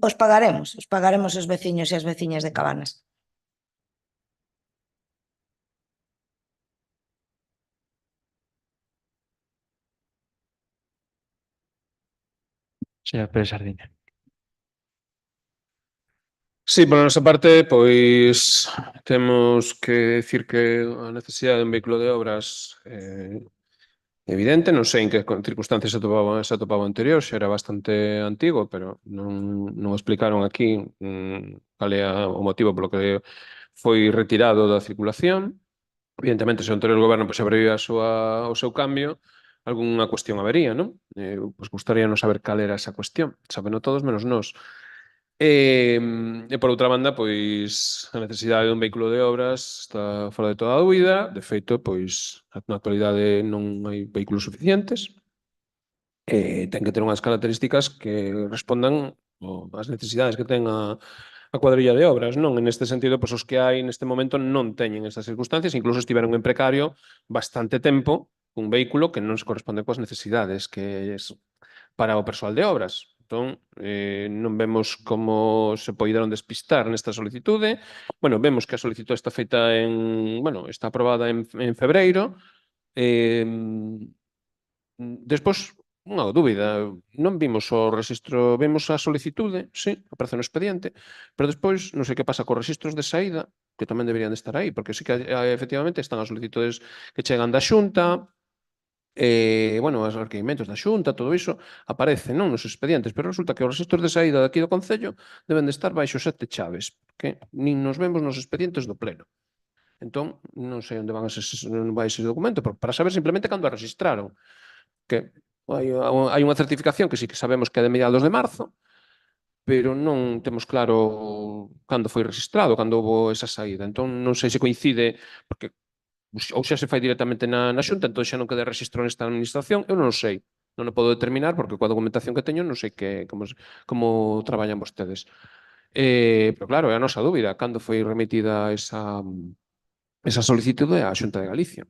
Speaker 5: os pagaremos os veciños e as veciñas de Cabanas.
Speaker 1: Señor Pérez Sardiña.
Speaker 4: Sí, por nosa parte, pois temos que decir que a necesidade de un vehículo de obras evidente, non sei en que circunstancias se atopaba anterior, xa era bastante antigo, pero non explicaron aquí cal é o motivo polo que foi retirado da circulación. Evidentemente, se o anterior goberno pois, sobrevive o seu cambio, algunha cuestión habería, non? Pois gustaríanos saber cal era esa cuestión. Sabeno todos menos nós. E por outra banda, pois a necesidade dun vehículo de obras está fora de toda a dúbida. De feito, pois na actualidade non hai vehículos suficientes. Ten que ter unhas características que respondan ás necesidades que ten a cuadrilla de obras, non? En este sentido, pois os que hai neste momento non teñen estas circunstancias, incluso estiveron en precario bastante tempo cun vehículo que non se corresponde coas necesidades que é para o persoal de obras. Entón, non vemos como se poideron despistar nesta solicitude. Bueno, vemos que a solicitude está feita está aprobada en febreiro. Despois, unha dúbida, non vimos o rexistro, vemos a solicitude, sí, aparece no expediente, pero despois non sei que pasa cos rexistros de saída, que tamén deberían de estar aí, porque sí que efectivamente están as solicitudes que chegan da Xunta, os requerimentos da Xunta, todo iso aparece non nos expedientes, pero resulta que os rexistros de saída daqui do Concello deben de estar baixo 7 chaves, que nin nos vemos nos expedientes do Pleno. Entón, non sei onde vai ese documento, para saber simplemente cando a registraron, que hai unha certificación que sí que sabemos que é de mediados de marzo, pero non temos claro cando foi registrado, cando houve esa saída. Entón, non sei se coincide, porque ou xa se fai directamente na Xunta, entón xa non queda registro nesta administración, eu non o sei. Non o podo determinar porque coa documentación que teño non sei como traballan vostedes. Pero claro, é a nosa dúbida, cando foi remitida esa solicitude á Xunta de Galicia.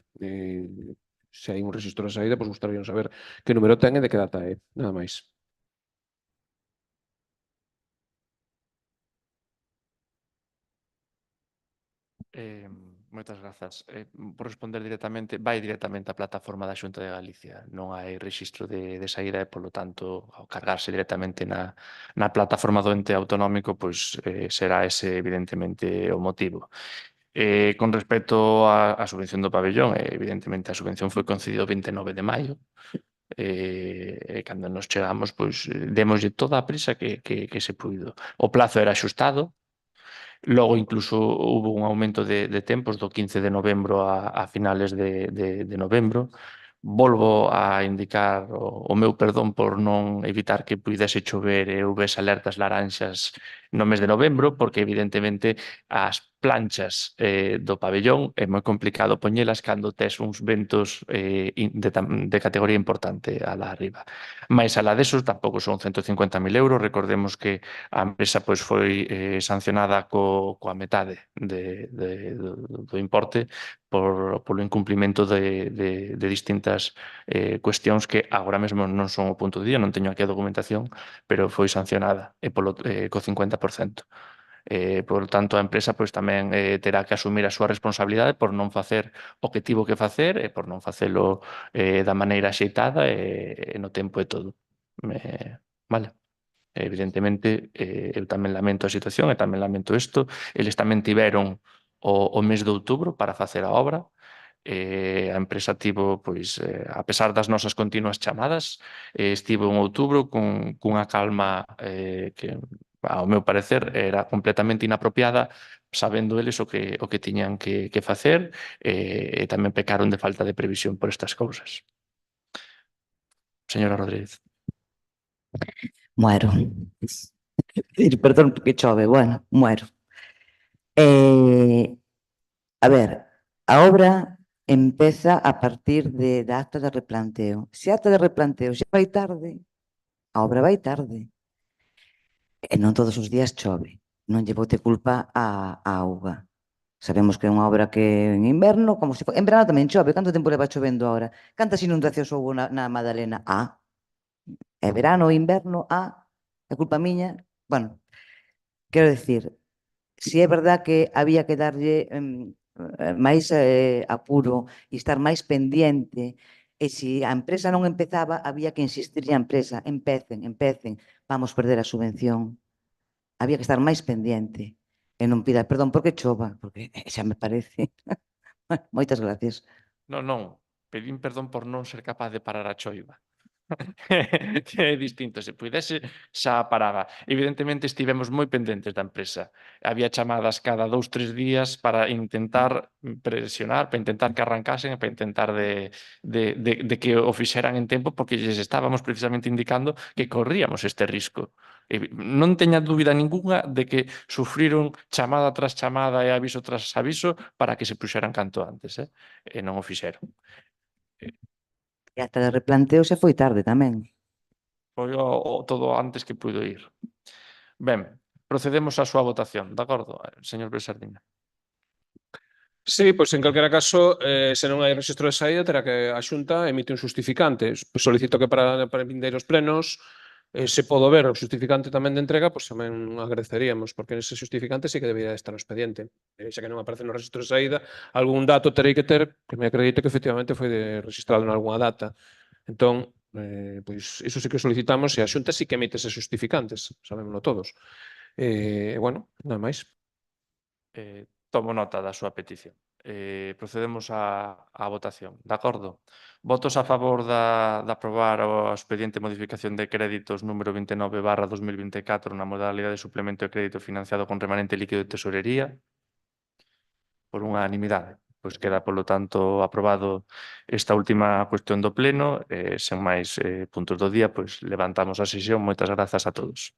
Speaker 4: Se hai un registro de saída, pois gustaría saber que número ten e de que data é, nada máis.
Speaker 1: Moitas grazas. Por responder directamente, vai directamente á plataforma da Xunta de Galicia. Non hai rexistro de saída e, polo tanto, ao cargarse directamente na plataforma do ente autonómico, pois será ese, evidentemente, o motivo. Con respecto á subvención do pabellón, evidentemente a subvención foi concedida o 29 de maio, e cando nos chegamos, pois démoslle toda a prisa que se puido. O plazo era axustado. Logo, incluso, hubo un aumento de tempos do 15 de novembro a finales de novembro. Volvo a indicar o meu perdón por non evitar que puidese chover e houvese alertas laranxas no mes de novembro, porque evidentemente as planchas do pabellón é moi complicado poñelas cando tes uns ventos de categoría importante alá arriba. Mais alá deso tampouco son 150.000 euros. Recordemos que a empresa pois foi sancionada coa metade do importe polo incumplimento de distintas cuestións que agora mesmo non son o punto de día, non teño aquí a documentación, pero foi sancionada co 50%. Por tanto, a empresa pois tamén terá que asumir a súa responsabilidade por non facer o que tivo que facer e por non facelo da maneira axeitada e no tempo e todo. Vale. Evidentemente, eu tamén lamento a situación e tamén lamento isto. Eles tamén tiveron o mes de outubro para facer a obra. A empresa tivo, pois, a pesar das nosas continuas chamadas, estivo en outubro cunha calma que, ao meu parecer, era completamente inapropiada, sabendo eles o que tiñan que facer, e tamén pecaron de falta de previsión por estas cousas. Señora Rodríguez.
Speaker 6: Muero. Perdón, porque chove, bueno, muero. A ver, a obra empeza a partir da acta de replanteo. Se a acta de replanteo xa vai tarde, a obra vai tarde. E non todos os días chove. Non lle bote culpa a auga. Sabemos que é unha obra que en inverno, como se en verano tamén chove. Canto tempo leva chovendo agora? Cantas inundacións houve na Madalena? É verano ou inverno? É culpa miña? Bueno, quero decir, se é verdad que había que darlle máis apuro e estar máis pendiente, e se a empresa non empezaba, había que insistirlle a empresa, empecen, vamos perder a subvención. Había que estar máis pendiente e non pida perdón porque chova, porque xa me parece. Moitas gracias.
Speaker 1: Non, pedín perdón por non ser capaz de parar a choiva. Que é distinto, se puidese xa a paraba. Evidentemente estivemos moi pendentes da empresa. Había chamadas cada 2-3 días para intentar presionar, para intentar que arrancasen, para intentar de que o fixeran en tempo, porque lles estábamos precisamente indicando que corríamos este risco. Non teña dúbida ninguna de que sufriron chamada tras chamada e aviso tras aviso para que se puxeran canto antes, e non o fixeron.
Speaker 6: E ata de replanteo se foi tarde tamén.
Speaker 1: Foi todo antes que puido ir. Ben, procedemos á súa votación, de acordo, señor Bresardina?
Speaker 4: Sí, pois en calquera caso, se non hai rexistro de saída, terá que a Xunta emite un xustificante. Solicito que para vindeiros plenos, se podo ver o xustificante tamén de entrega, pois tamén agradeceríamos, porque ese xustificante sí que debería estar no expediente. Xa que non aparece no rexistro de saída, algún dato terei que ter que me acredite que efectivamente foi registrado en algunha data. Entón, pois iso sí que solicitamos e a Xunta sí que emite eses xustificantes, sabémoslo todos. Bueno, nada máis.
Speaker 1: Tomo nota da súa petición. Procedemos á votación, de acordo? Votos a favor de aprobar o expediente de modificación de créditos número 29/2024 na modalidade de suplemento de crédito financiado con remanente líquido de tesorería? Por unanimidade. Pois queda, polo tanto, aprobado esta última cuestión do pleno. Sen máis puntos do día, pois levantamos a sesión. Moitas grazas a todos.